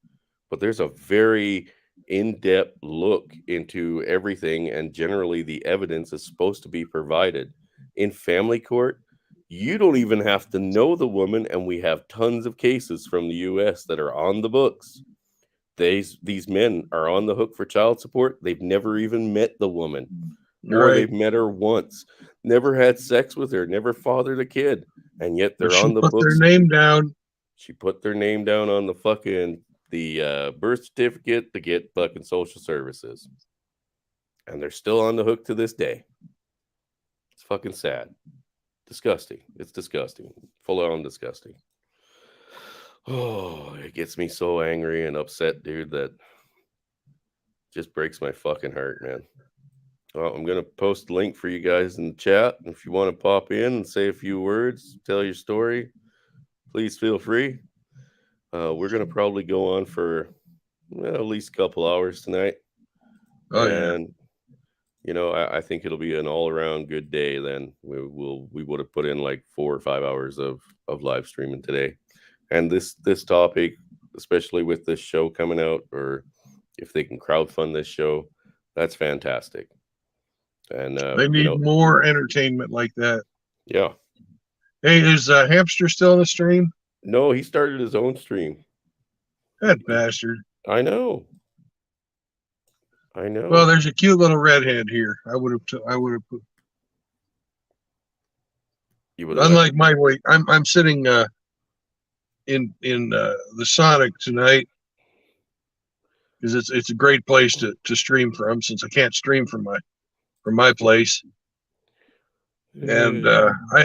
But there's a very in-depth look into everything, and generally the evidence is supposed to be provided. In family court, you don't even have to know the woman, and we have tons of cases from the US that are on the books. These men are on the hook for child support. They've never even met the woman, or Right. they've met her once, never had sex with her, never fathered a kid, and yet they're She on the put books. their name down. She put their name down on the birth certificate to get fucking social services. And they're still on the hook to this day. It's fucking sad. Disgusting. It's disgusting. Full on disgusting. Oh, it gets me so angry and upset, dude, that just breaks my fucking heart, man. Well, I'm going to post a link for you guys in the chat. If you want to pop in and say a few words, tell your story, please feel free. We're going to probably go on for at least a couple hours tonight. Oh, yeah. And, you know, I think it'll be an all-around good day then. We would have put in like 4 or 5 hours of live streaming today. And this topic, especially with this show coming out, or if they can crowdfund this show, that's fantastic. And They need more entertainment like that. Yeah. Hey, is Hamster still in the stream? No, he started his own stream. That bastard. I know. I know. Well, there's a cute little redhead here. I would have put. You would have Unlike my weight, I'm sitting in the Sonic tonight because it's a great place to stream from, since I can't stream from my place. And I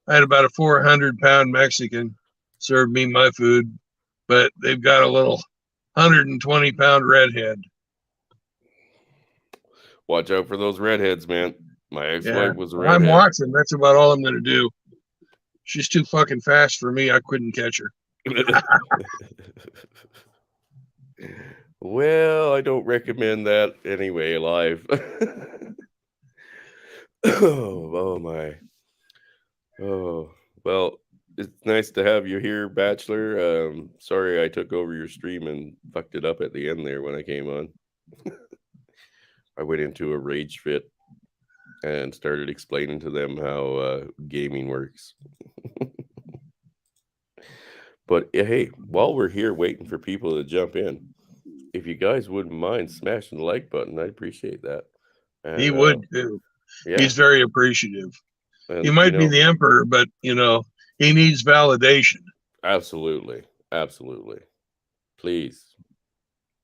had about a 400-pound Mexican serve me my food, but they've got a little 120-pound redhead. Watch out for those redheads, man. My ex-wife Yeah, was a redhead. I'm watching. That's about all I'm going to do. She's too fucking fast for me. I couldn't catch her. Well, I don't recommend that anyway live. Oh my. Oh, well, it's nice to have you here, Bachelor. Sorry I took over your stream and fucked it up at the end there when I came on. I went into a rage fit and started explaining to them how gaming works. But hey, while we're here waiting for people to jump in, if you guys wouldn't mind smashing the like button, I'd appreciate that. And, He would too. Yeah. He's very appreciative. And, He might be the emperor, but he needs validation. Absolutely. Absolutely. Please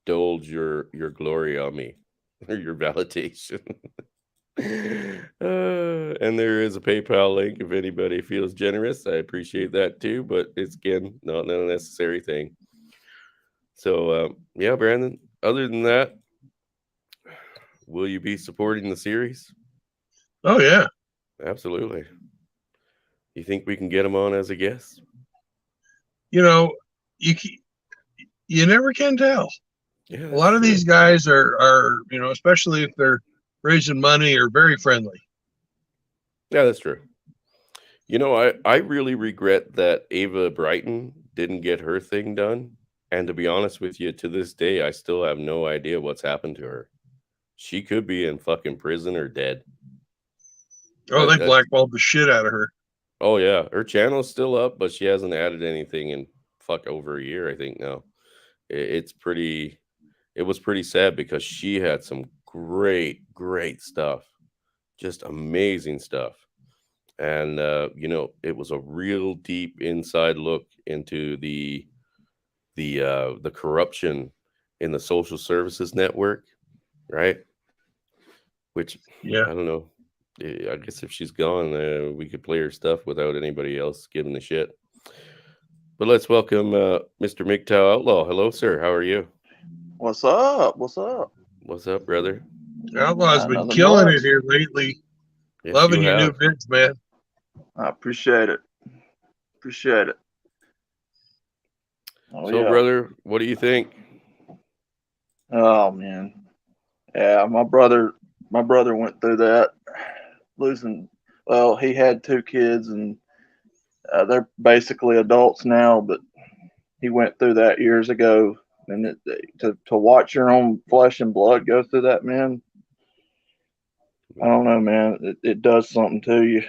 indulge your glory on me, or your validation. And there is a PayPal link if anybody feels generous. I appreciate that too, but it's, again, not a necessary thing. So, yeah, Brandon, other than that, will you be supporting the series? Oh, yeah. Absolutely. You think we can get him on as a guest? You never can tell. Yeah, A lot of these guys are especially if they're raising money, are very friendly. Yeah, that's true. I really regret that Ava Brighton didn't get her thing done. And to be honest with you, to this day, I still have no idea what's happened to her. She could be in fucking prison or dead. Oh, they blackballed the shit out of her. Oh, yeah. Her channel's still up, but she hasn't added anything in over a year, I think now. It was pretty sad because she had some great stuff. Just amazing stuff. And, it was a real deep inside look into the corruption in the social services network, right? Which, Yeah. I don't know. I guess if she's gone, we could play her stuff without anybody else giving a shit. But let's welcome Mr. MGTOW Outlaw. Hello, sir. How are you? What's up? What's up? What's up, brother? Outlaw's been Nothing killing much. it here lately. Yes, Loving you your new have. vids, man. I appreciate it. Appreciate it. Oh, So, yeah. brother, what do you think? Oh man. Yeah, my brother went through that, losing. Well, he had 2 kids, and they're basically adults now. But he went through that years ago, and to watch your own flesh and blood go through that, man. I don't know, man. It does something to you.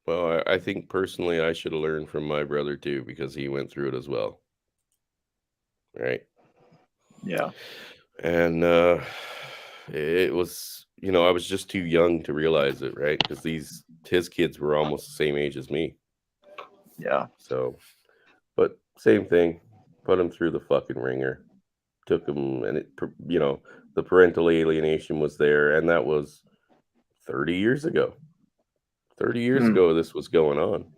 Well, I think personally I should have learned from my brother too, because he went through it as well. Right. Yeah. And it was, I was just too young to realize it, right? Because his kids were almost the same age as me. Yeah. So But same thing, put him through the fucking ringer. Took him, and the parental alienation was there, and that was 30 years ago. 30 years Hmm. ago, this was going on,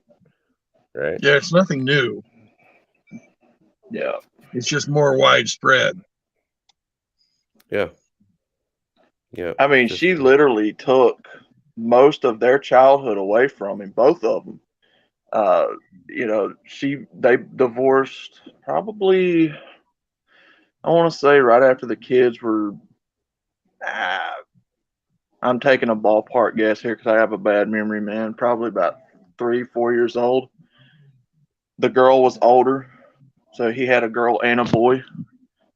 right? Yeah, it's nothing new. Yeah. It's just more widespread. Yeah. Yeah. I mean, just- she literally took most of their childhood away from him, both of them. They divorced probably, I want to say right after the kids were, I'm taking a ballpark guess here because I have a bad memory, man. Probably about 3-4 years old. The girl was older, so he had a girl and a boy,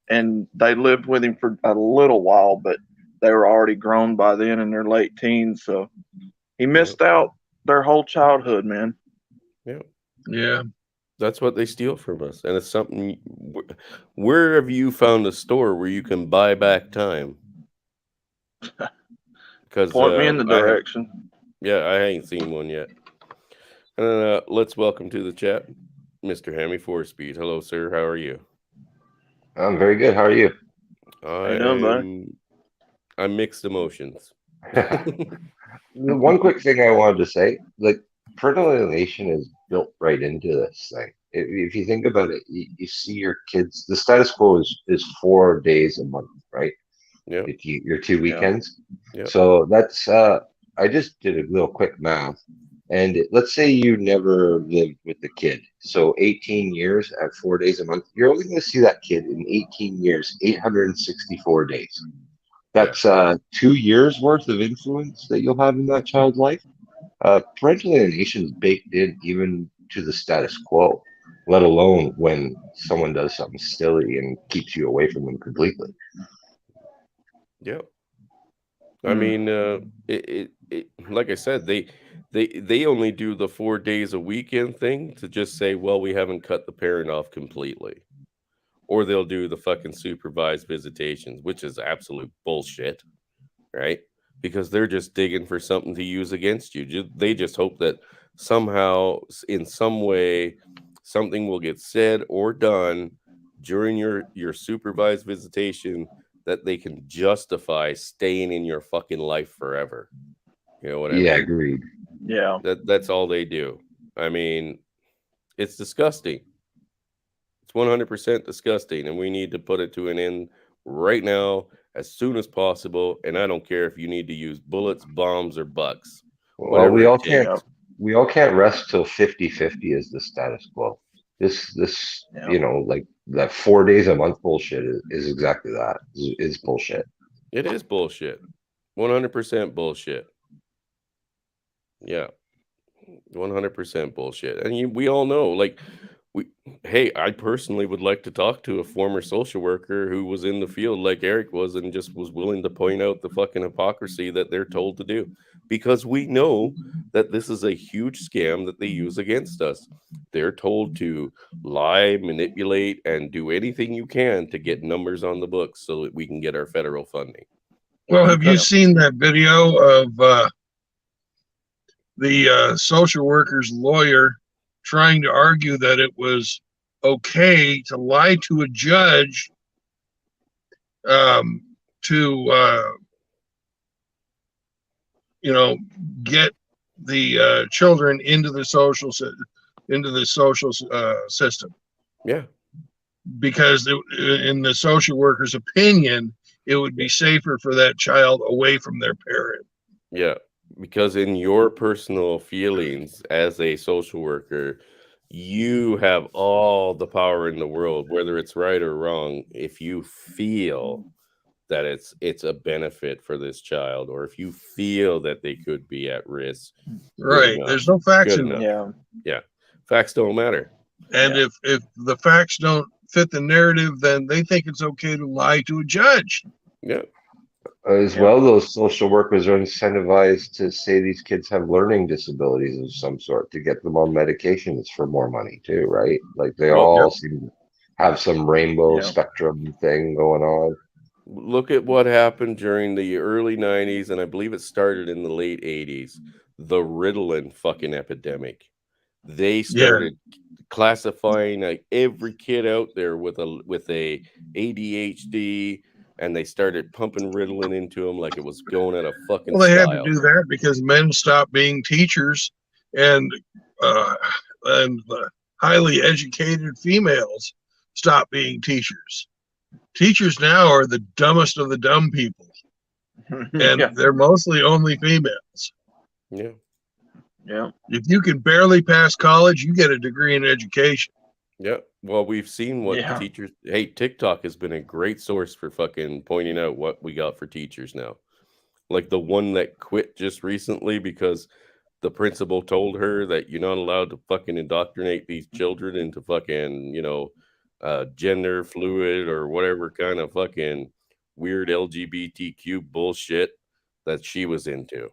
and they lived with him for a little while, but they were already grown by then in their late teens, so he missed out their whole childhood, man. Yeah. That's what they steal from us, and it's something. Where have you found a store where you can buy back time? Because Point me in the direction. I ain't seen one yet. Let's welcome to the chat, Mr. Hammy 4-Speed. Hello, sir. How are you? I'm very good. How are you? you doing, buddy? I'm mixed emotions. The one quick thing I wanted to say, like, parental alienation is built right into this thing. If you think about it, you see your kids. The status quo is 4 days a month, right? Yeah. Your 2 weekends. Yeah. So that's I just did a little quick math, and let's say you never lived with the kid. So 18 years at 4 days a month, you're only going to see that kid in 18 years, 864 days. That's 2 years worth of influence that you'll have in that child's life. Parental alienation is baked in even to the status quo, let alone when someone does something silly and keeps you away from them completely. Yeah. I mean, it like I said, they only do the 4 days a weekend thing to just say, well, we haven't cut the parent off completely. Or they'll do the fucking supervised visitations, which is absolute bullshit, right? Because they're just digging for something to use against you. They just hope that somehow, in some way, something will get said or done during your supervised visitation that they can justify staying in your fucking life forever. You know what I mean? Yeah, agreed. Yeah. That's all they do. I mean, it's disgusting. It's 100% disgusting, and we need to put it to an end right now as soon as possible. And I don't care if you need to use bullets, bombs, or bucks. Well, we all it takes. can't rest till 50-50 is the status quo. This like that 4 days a month bullshit is exactly that. Is bullshit. It is bullshit. 100% bullshit. Yeah. 100% bullshit. And we all know, like, I personally would like to talk to a former social worker who was in the field like Eric was and just was willing to point out the fucking hypocrisy that they're told to do, because we know that this is a huge scam that they use against us. They're told to lie, manipulate, and do anything you can to get numbers on the books so that we can get our federal funding. Well, have you seen that video of the social worker's lawyer trying to argue that it was okay to lie to a judge to get the children into the social system? Yeah. Because in the social worker's opinion, it would be safer for that child away from their parent. Yeah. Because in your personal feelings as a social worker, you have all the power in the world, whether it's right or wrong. If you feel that it's a benefit for this child, or if you feel that they could be at risk. Right. There's no facts in it. Yeah. Facts don't matter. And if the facts don't fit the narrative, then they think it's okay to lie to a judge. Yeah. As well, those social workers are incentivized to say these kids have learning disabilities of some sort to get them on medications for more money too, right? Like they all seem to have some rainbow spectrum thing going on. Look at what happened during the early 90s, and I believe it started in the late 80s. The Ritalin fucking epidemic. they started classifying like every kid out there with a ADHD, and they started pumping Ritalin into them like it was going out of fucking Well, they had to style. do that because men stopped being teachers, and highly educated females stopped being teachers. Teachers now are the dumbest of the dumb people, and Yeah. they're mostly only females. Yeah. Yeah. If you can barely pass college, you get a degree in education. Yeah. Well, we've seen what Yeah. teachers. Hey, TikTok has been a great source for fucking pointing out what we got for teachers now. Like the one that quit just recently because the principal told her that you're not allowed to fucking indoctrinate these children into fucking, gender fluid or whatever kind of fucking weird LGBTQ bullshit that she was into.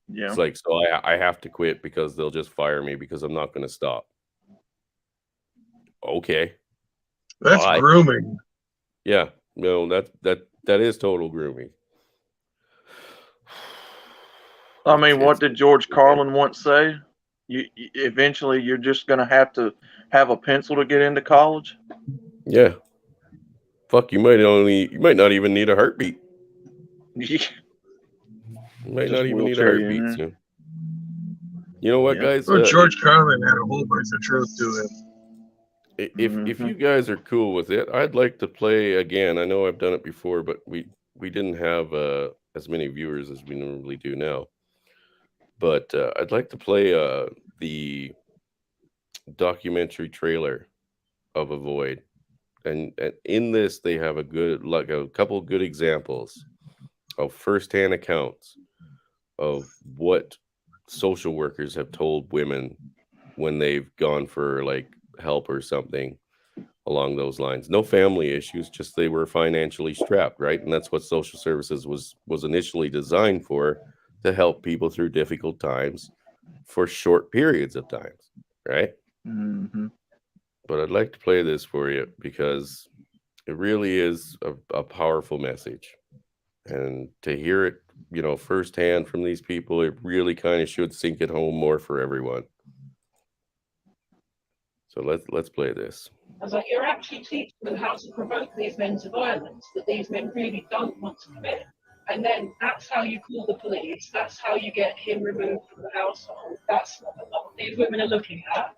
Yeah. It's like, so I have to quit because they'll just fire me because I'm not going to stop. Okay. That's Bye. grooming. Yeah. No, that is total grooming. I mean, what did George Carlin once say? You eventually you're just going to have a pencil to get into college. Yeah. Fuck, you might not even need a heartbeat. You might Just not even need a wheelchair you heartbeat in there. soon. You know what, Yeah. guys? Well, George Carlin had a whole bunch of truth to him. If you guys are cool with it, I'd like to play again. I know I've done it before, but we didn't have as many viewers as we normally do now. But I'd like to play the documentary trailer of Avoid, and in this they have a couple good examples of firsthand accounts of what social workers have told women when they've gone for like help or something along those lines. No family issues, just they were financially strapped, right? And that's what social services was initially designed for, to help people through difficult times for short periods of times, right? Mm-hmm. But I'd like to play this for you because it really is a powerful message. And to hear it, firsthand from these people, it really kind of should sink it home more for everyone. So let's play this. I was like, you're actually teaching them how to provoke these men to violence that these men really don't want to commit. And then that's how you call the police. That's how you get him removed from the household. That's what these women are looking at.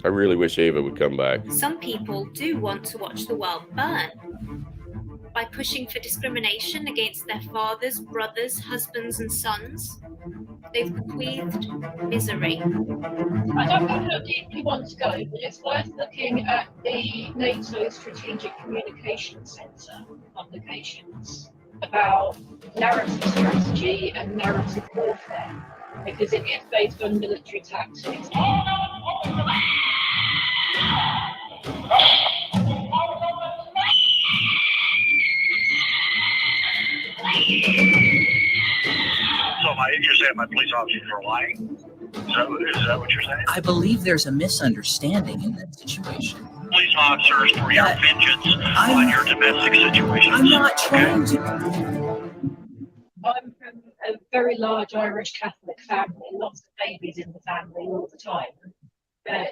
I really wish Ava would come back. Some people do want to watch the world burn. By pushing for discrimination against their fathers, brothers, husbands, and sons, they've bequeathed misery. I don't know how deep you want to go, but it's worth looking at the NATO Strategic Communications Centre publications about narrative strategy and narrative warfare, because it is based on military tactics. So you're saying my police officers are lying? Is that what you're saying? I believe there's a misunderstanding in that situation. Police officers for your vengeance on your domestic situation. I'm not trying to. I'm from a very large Irish Catholic family, lots of babies in the family all the time. But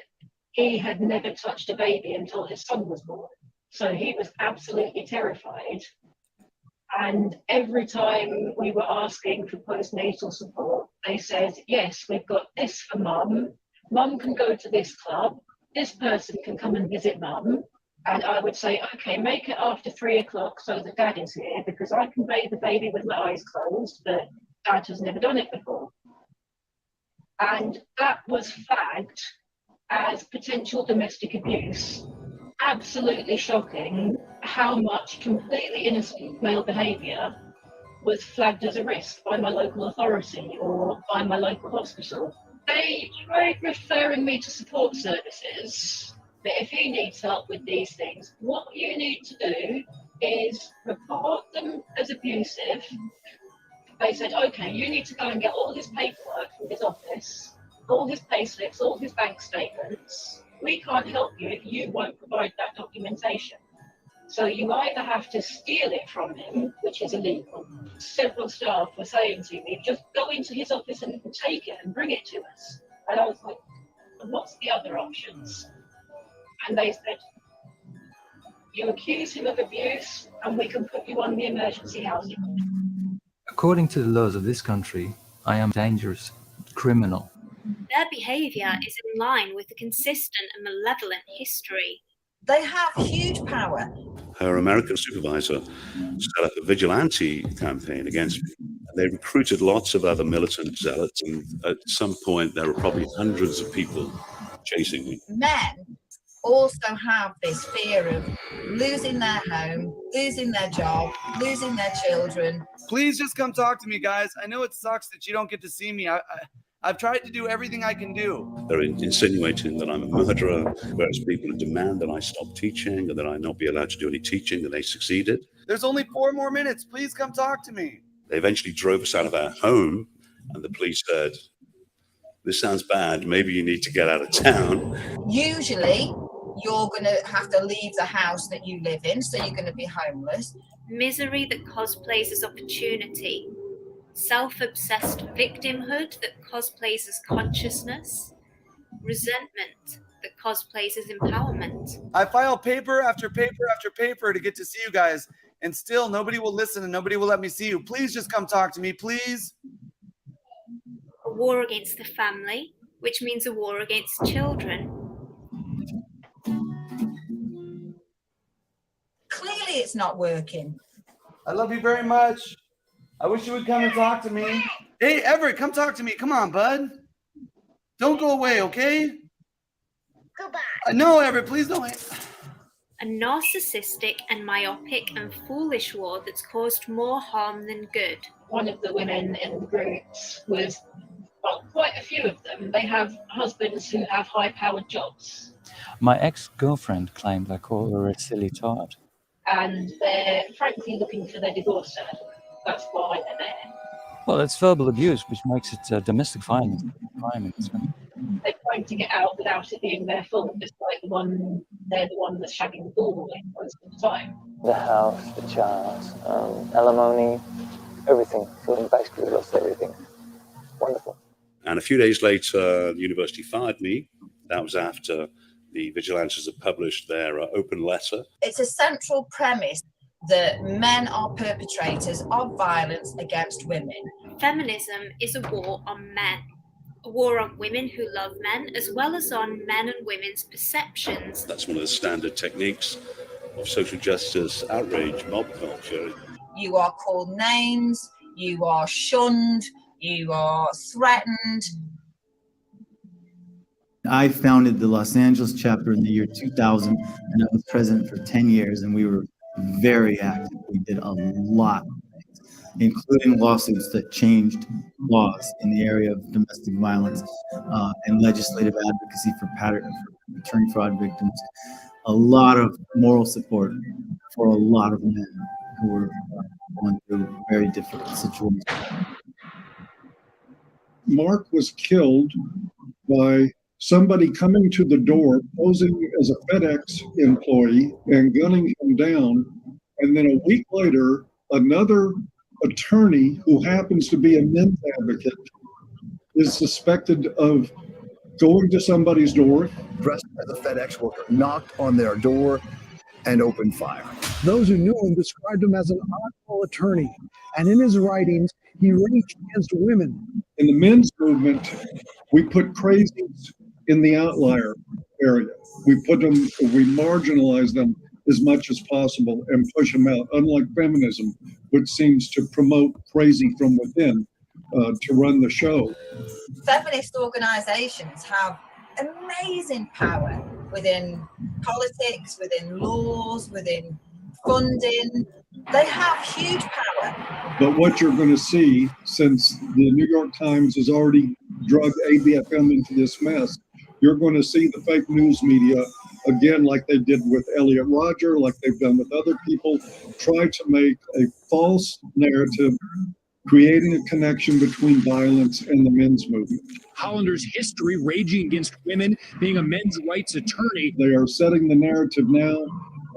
he had never touched a baby until his son was born. So he was absolutely terrified. And every time we were asking for postnatal support, they said, yes, we've got this for mum. Mum can go to this club. This person can come and visit mum. And I would say, okay, make it after 3 o'clock so that dad is here, because I can bathe the baby with my eyes closed, but dad has never done it before. And that was flagged as potential domestic abuse. Absolutely shocking how much completely innocent male behaviour was flagged as a risk by my local authority or by my local hospital. They tried referring me to support services, but if he needs help with these things, what you need to do is report them as abusive. They said, okay, you need to go and get all his paperwork from his office, all his payslips, all his bank statements. We can't help you if you won't provide that documentation. So you either have to steal it from him, which is illegal, several staff were saying to me, just go into his office and take it and bring it to us. And I was like, what's the other options? And they said, you accuse him of abuse and we can put you on the emergency housing. According to the laws of this country, I am a dangerous criminal. Their behaviour is in line with a consistent and malevolent history. They have huge power. Her American supervisor set up a vigilante campaign against me. They recruited lots of other militant zealots, and at some point there were probably hundreds of people chasing me. Men also have this fear of losing their home, losing their job, losing their children. Please just come talk to me, guys. I know it sucks that you don't get to see me. I've tried to do everything I can do. They're insinuating that I'm a murderer, whereas people demand that I stop teaching and that I not be allowed to do any teaching, and they succeeded. There's only 4 more minutes. Please come talk to me. They eventually drove us out of our home, and the police said, this sounds bad. Maybe you need to get out of town. Usually, you're going to have to leave the house that you live in, so you're going to be homeless. Misery that cosplays as opportunity. Self-obsessed victimhood that cosplays as consciousness. Resentment that cosplays as empowerment. I file paper after paper after paper to get to see you guys, and still nobody will listen and nobody will let me see you. Please just come talk to me, please. A war against the family, which means a war against children. Clearly it's not working. I love you very much. I wish you would come and talk to me. Hey, Everett, come talk to me. Come on, bud. Don't go away, okay? Goodbye. No, Everett, please don't. A narcissistic and myopic and foolish war that's caused more harm than good. One of the women in the groups was, well, quite a few of them, they have husbands who have high-powered jobs. My ex-girlfriend claimed I called her a silly tart. And they're frankly looking for their divorce certificate. That's why they're there. Well, it's verbal abuse, which makes it domestic violence crime in this country. They're trying to get out without it being their fault, just like they're the one that's shagging the ball most of the time. The house, the child, alimony, everything. So basically we lost everything. Wonderful. And a few days later, the university fired me. That was after the vigilantes had published their open letter. It's a central premise that men are perpetrators of violence against women. Feminism is a war on men. A war on women who love men, as well as on men and women's perceptions. That's one of the standard techniques of social justice, outrage, mob culture. You are called names, you are shunned, you are threatened. I founded the Los Angeles chapter in the year 2000, and I was president for 10 years, and we were very active. We did a lot of things, including lawsuits that changed laws in the area of domestic violence and legislative advocacy for attorney fraud victims. A lot of moral support for a lot of men who were going through very difficult situations. Mark was killed by somebody coming to the door, posing as a FedEx employee and gunning him down. And then a week later, another attorney who happens to be a men's advocate is suspected of going to somebody's door, dressed as a FedEx worker, knocked on their door and opened fire. Those who knew him described him as an oddball attorney, and in his writings, he raged against women. In the men's movement, we put crazies in the outlier area. We marginalize them as much as possible and push them out, unlike feminism, which seems to promote crazy from within to run the show. Feminist organizations have amazing power within politics, within laws, within funding. They have huge power. But what you're going to see, since the New York Times has already drug ABFM into this mess, you're going to see the fake news media, again, like they did with Elliot Rodger, like they've done with other people, try to make a false narrative, creating a connection between violence and the men's movement. Hollander's history raging against women, being a men's rights attorney. They are setting the narrative now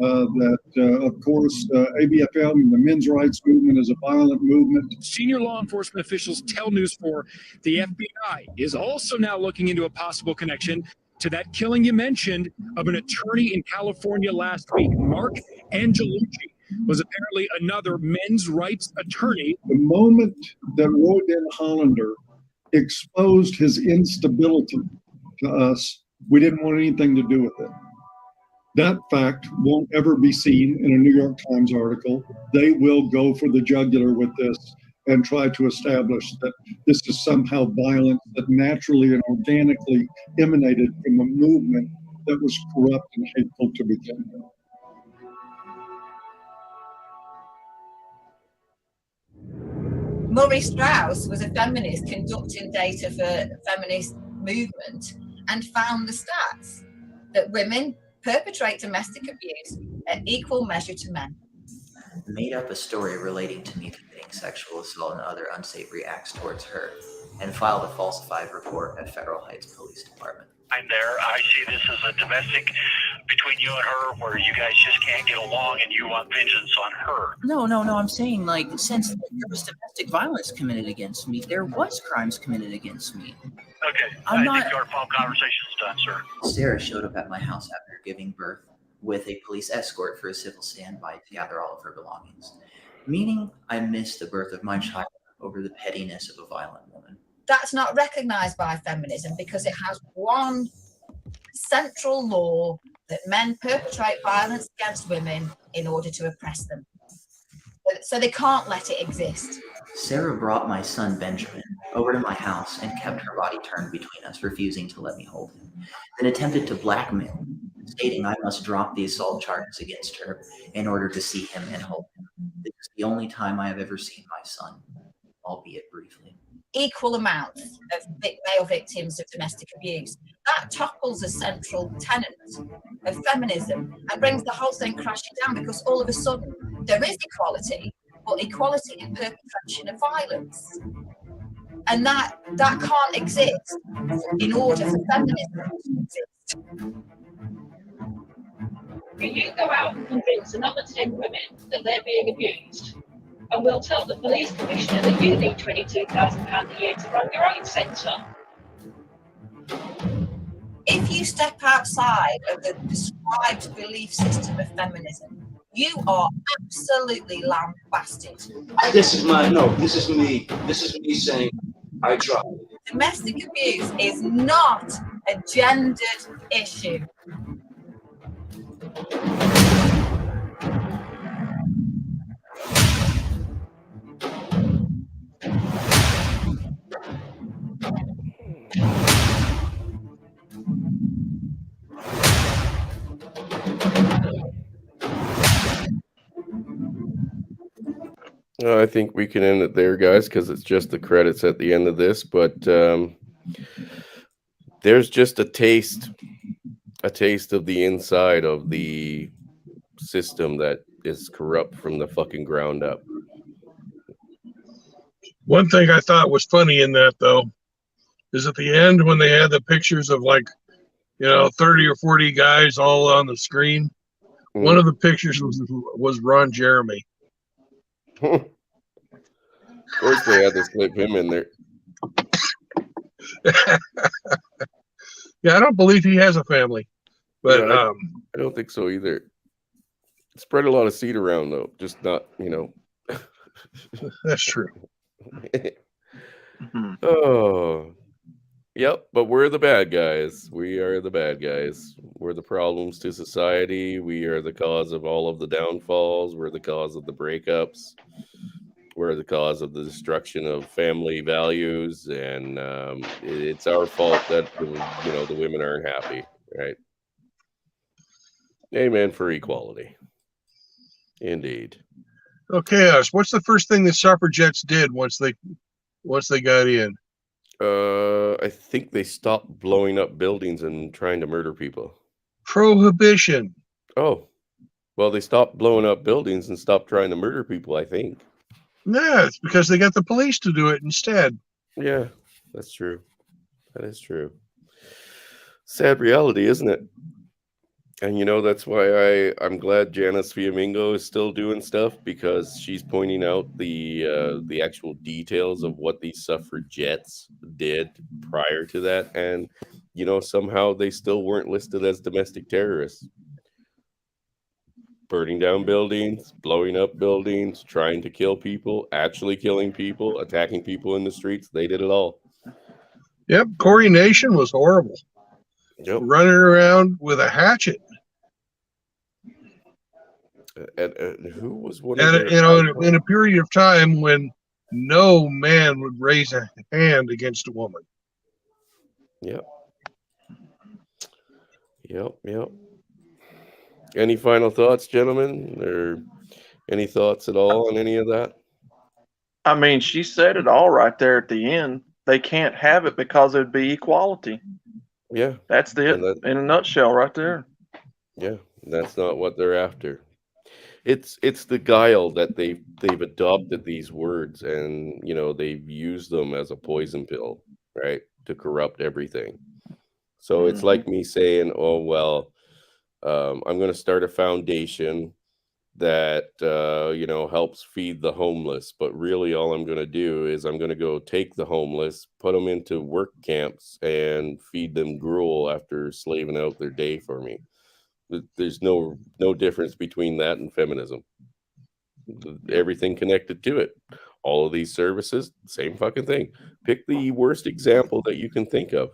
Of course, ABFM and the men's rights movement is a violent movement. Senior law enforcement officials tell News 4 the FBI is also now looking into a possible connection to that killing you mentioned of an attorney in California last week. Mark Angelucci was apparently another men's rights attorney. The moment that Roy Den Hollander exposed his instability to us, we didn't want anything to do with it. That fact won't ever be seen in a New York Times article. They will go for the jugular with this and try to establish that this is somehow violence that naturally and organically emanated from a movement that was corrupt and hateful to begin with. Murray Strauss was a feminist conducting data for feminist movement and found the stats that women perpetrate domestic abuse at equal measure to men. Made up a story relating to me committing sexual assault and other unsavory acts towards her, and filed a falsified report at Federal Heights Police Department. I'm there. I see this as a domestic between you and her where you guys just can't get along and you want vengeance on her. No, I'm saying, like, since there was domestic violence committed against me, there was crimes committed against me. Okay, I'm I think our phone conversation's done, sir. Sarah showed up at my house after giving birth with a police escort for a civil standby to gather all of her belongings, meaning I missed the birth of my child over the pettiness of a violent woman. That's not recognized by feminism because it has one central law that men perpetrate violence against women in order to oppress them. So they can't let it exist. Sarah brought my son Benjamin over to my house and kept her body turned between us, refusing to let me hold him, then attempted to blackmail me, stating I must drop the assault charges against her in order to see him and hold him. This is the only time I have ever seen my son, albeit briefly. Equal amounts of male victims of domestic abuse. That topples a central tenet of feminism and brings the whole thing crashing down because all of a sudden there is equality, but equality in perpetration of violence. And that can't exist in order for feminism to exist. You go out and convince another 10 women that they're being abused, and we'll tell the police commissioner that you need £22,000 a year to run your own centre. If you step outside of the prescribed belief system of feminism, you are absolutely lambasted. This is me. This is me saying, I tried. Domestic abuse is not a gendered issue. I think we can end it there, guys, because it's just the credits at the end of this. But there's just a taste of the inside of the system that is corrupt from the fucking ground up. One thing I thought was funny in that, though, is at the end when they had the pictures of 30 or 40 guys all on the screen. One of the pictures was Ron Jeremy. Of course, they had to slip him in there. Yeah, I don't believe he has a family, but I don't think so either. Spread a lot of seed around, though, just not, That's true. Oh, yep. But we're the bad guys. We are the bad guys. We're the problems to society. We are the cause of all of the downfalls. We're the cause of the breakups. We're the cause of the destruction of family values, and it's our fault that the women aren't happy, right? Amen for equality. Indeed. Okay, what's the first thing the suffragettes did once they got in? I think they stopped blowing up buildings and trying to murder people. Prohibition. Oh, well, they stopped blowing up buildings and stopped trying to murder people, I think. Yeah, it's because they got the police to do it instead. Yeah, that's true. That is true. Sad reality, isn't it? And you know, that's why I'm glad Janice Fiamingo is still doing stuff, because she's pointing out the actual details of what these suffragettes did prior to that, and you know, somehow they still weren't listed as domestic terrorists. Burning down buildings, blowing up buildings, trying to kill people, actually killing people, attacking people in the streets. They did it all. Yep, Corey Nation was horrible. Yep. Running around with a hatchet. And who was one And of their, you know, in a period of time when no man would raise a hand against a woman. Yep. Yep. Any final thoughts, gentlemen, or any thoughts at all on any of that? I mean, she said it all right there at the end. They can't have it because it'd be equality. Yeah. That's it in a nutshell right there. Yeah, that's not what they're after. It's the guile that they've adopted these words, and you know, they've used them as a poison pill, right, to corrupt everything. So it's like me saying, oh well, I'm going to start a foundation that you know, helps feed the homeless, but really all I'm going to do is I'm going to go take the homeless, put them into work camps, and feed them gruel after slaving out their day for me. There's no difference between that and feminism. Everything connected to it. All of these services, same fucking thing. Pick the worst example that you can think of,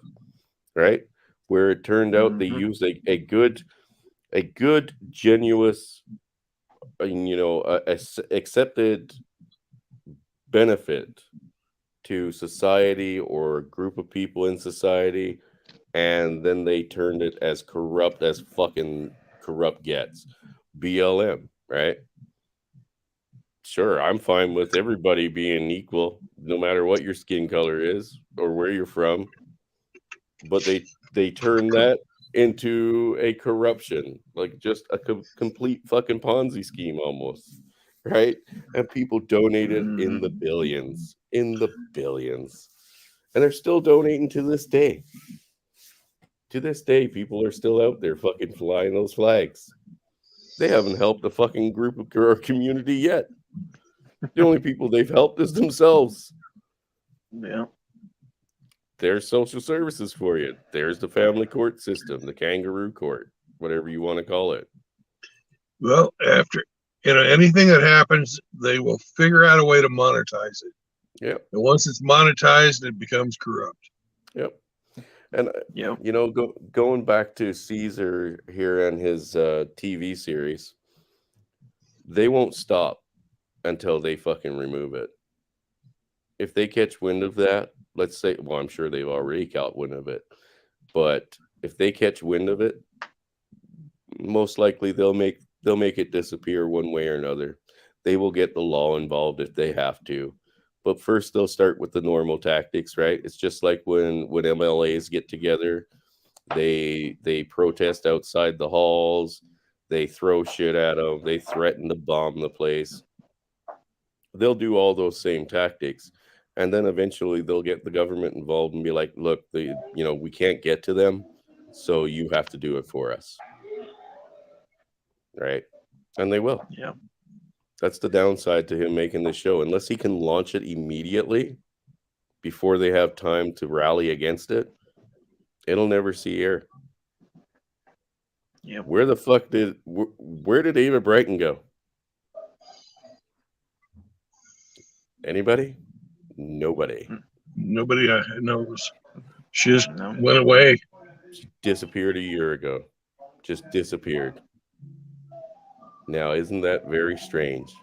right? Where it turned out they used a good, genuine, you know, accepted benefit to society or a group of people in society, and then they turned it as corrupt as fucking corrupt gets. BLM, right? Sure, I'm fine with everybody being equal, no matter what your skin color is or where you're from. But they turned that into a corruption, like just a complete fucking Ponzi scheme almost, right? And people donated in the billions, and they're still donating to this day. To this day, people are still out there fucking flying those flags. They haven't helped a fucking group of our community yet. The only people they've helped is themselves. Yeah. There's social services for you. There's the family court system, the kangaroo court, whatever you want to call it. Well, after, you know, anything that happens, they will figure out a way to monetize it. Yep. And once it's monetized, it becomes corrupt. Yep. And you know, going back to Caesar here and his TV series, they won't stop until they fucking remove it. If they catch wind of that, let's say, well, I'm sure they've already caught wind of it, but if they catch wind of it, most likely they'll make it disappear one way or another. They will get the law involved if they have to. But first, they'll start with the normal tactics, right? It's just like when MLAs get together, they protest outside the halls, they throw shit at them, they threaten to bomb the place. They'll do all those same tactics, and then eventually they'll get the government involved and be like, "Look, we can't get to them, so you have to do it for us." Right? And they will. Yeah. That's the downside to him making this show. Unless he can launch it immediately before they have time to rally against it, it'll never see air. Yeah. Where did Ava Brighton go? Anybody? Nobody. Nobody knows. She just went away. She disappeared a year ago. Just disappeared. Now, isn't that very strange?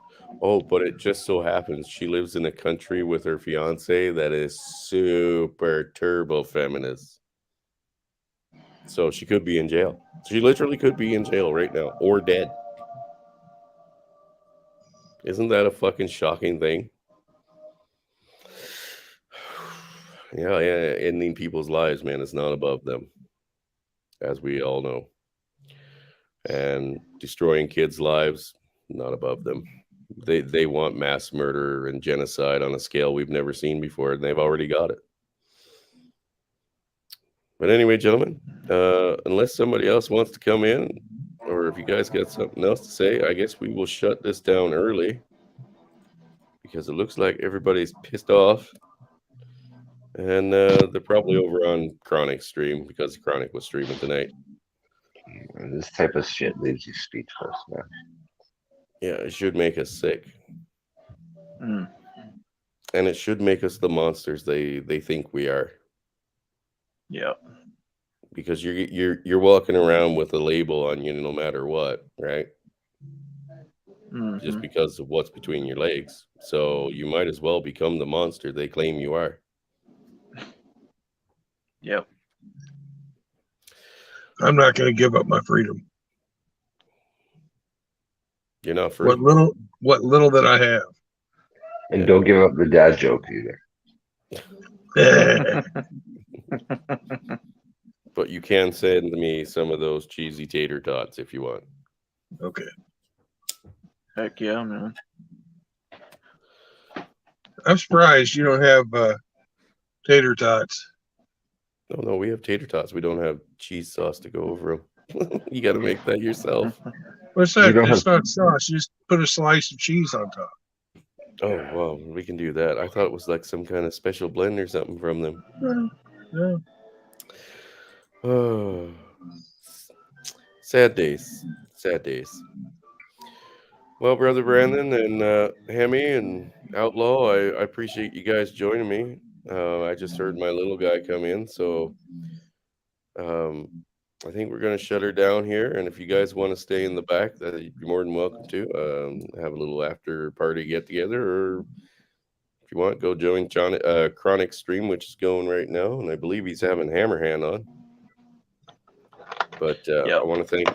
Oh, but it just so happens she lives in a country with her fiance that is super turbo feminist. So she could be in jail. She literally could be in jail right now or dead. Isn't that a fucking shocking thing? Yeah, ending people's lives, man, is not above them, as we all know. And destroying kids' lives, not above them. They want mass murder and genocide on a scale we've never seen before, and they've already got it. But anyway, gentlemen, unless somebody else wants to come in, or if you guys got something else to say, I guess we will shut this down early because it looks like everybody's pissed off. And they're probably over on Chronic stream because Chronic was streaming tonight. This type of shit leaves you speechless, man. Yeah, it should make us sick. Mm. And it should make us the monsters they think we are. Yep. Because you're walking around with a label on you no matter what, right? Just because of what's between your legs. So you might as well become the monster they claim you are. Yep. I'm not going to give up my freedom. You're not free. What little that I have. And don't give up the dad joke either. But you can send me some of those cheesy tater tots if you want. Okay. Heck yeah, man. I'm surprised you don't have tater tots. No, we have tater tots. We don't have cheese sauce to go over them. You got to make that yourself. What's that? It's not sauce. You just put a slice of cheese on top. Oh, well, we can do that. I thought it was like some kind of special blend or something from them. Yeah. Oh, sad days. Sad days. Well, Brother Brandon and Hemi and Outlaw, I appreciate you guys joining me. I just heard my little guy come in, so I think we're going to shut her down here. And if you guys want to stay in the back, you're more than welcome to have a little after party get together, or if you want, go join Chronic stream, which is going right now, and I believe he's having Hammerhand on. But I want to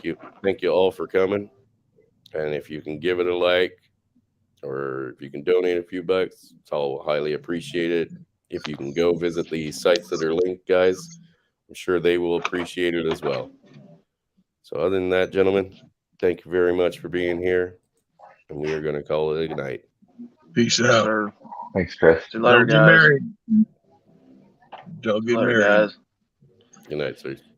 thank you all for coming. And if you can give it a like, or if you can donate a few bucks, it's all highly appreciated. If you can go visit the sites that are linked, guys, I'm sure they will appreciate it as well. So other than that, gentlemen, thank you very much for being here. And we are going to call it a good night. Peace out. Sir. Thanks, Chris. See you later, Don't get guys. married. Don't get Later, married. guys. Good night, sir.